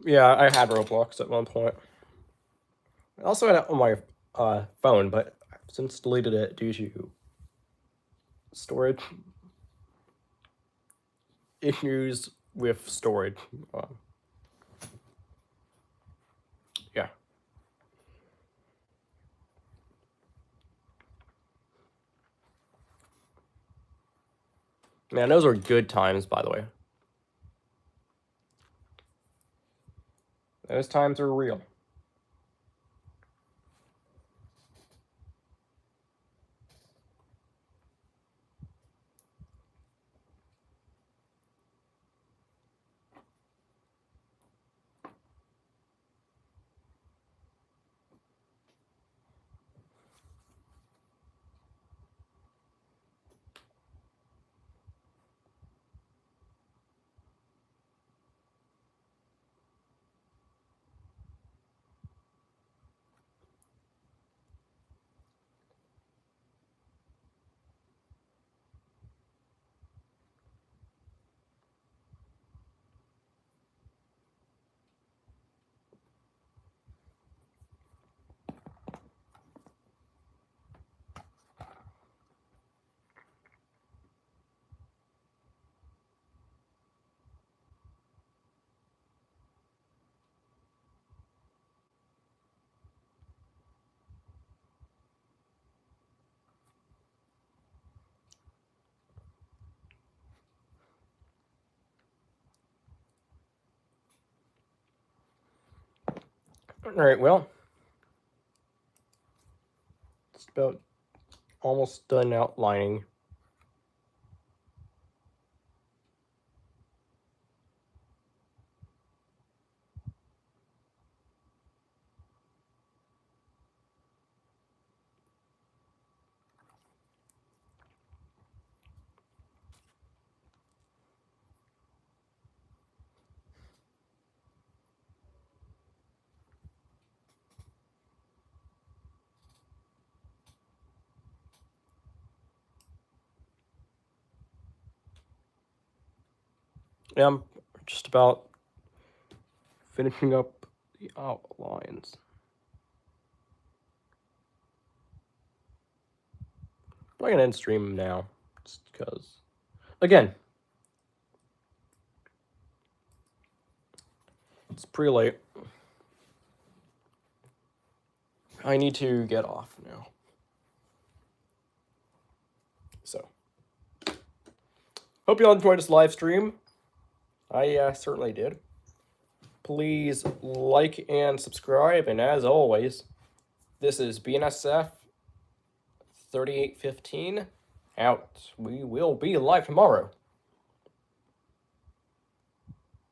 Speaker 1: Yeah, I had Roblox at one point. I also had it on my phone, but I've since deleted it due to storage issues with storage. Man, those are good times, by the way. Those times are real. All right, well, it's about almost done outlining. Yeah, I'm just about finishing up the outlines. I'm gonna end stream now, just because. Again, it's pretty late. I need to get off now. So, hope you all enjoyed this live stream. I certainly did. Please like and subscribe, and as always, this is BNSF 3815 out. We will be live tomorrow.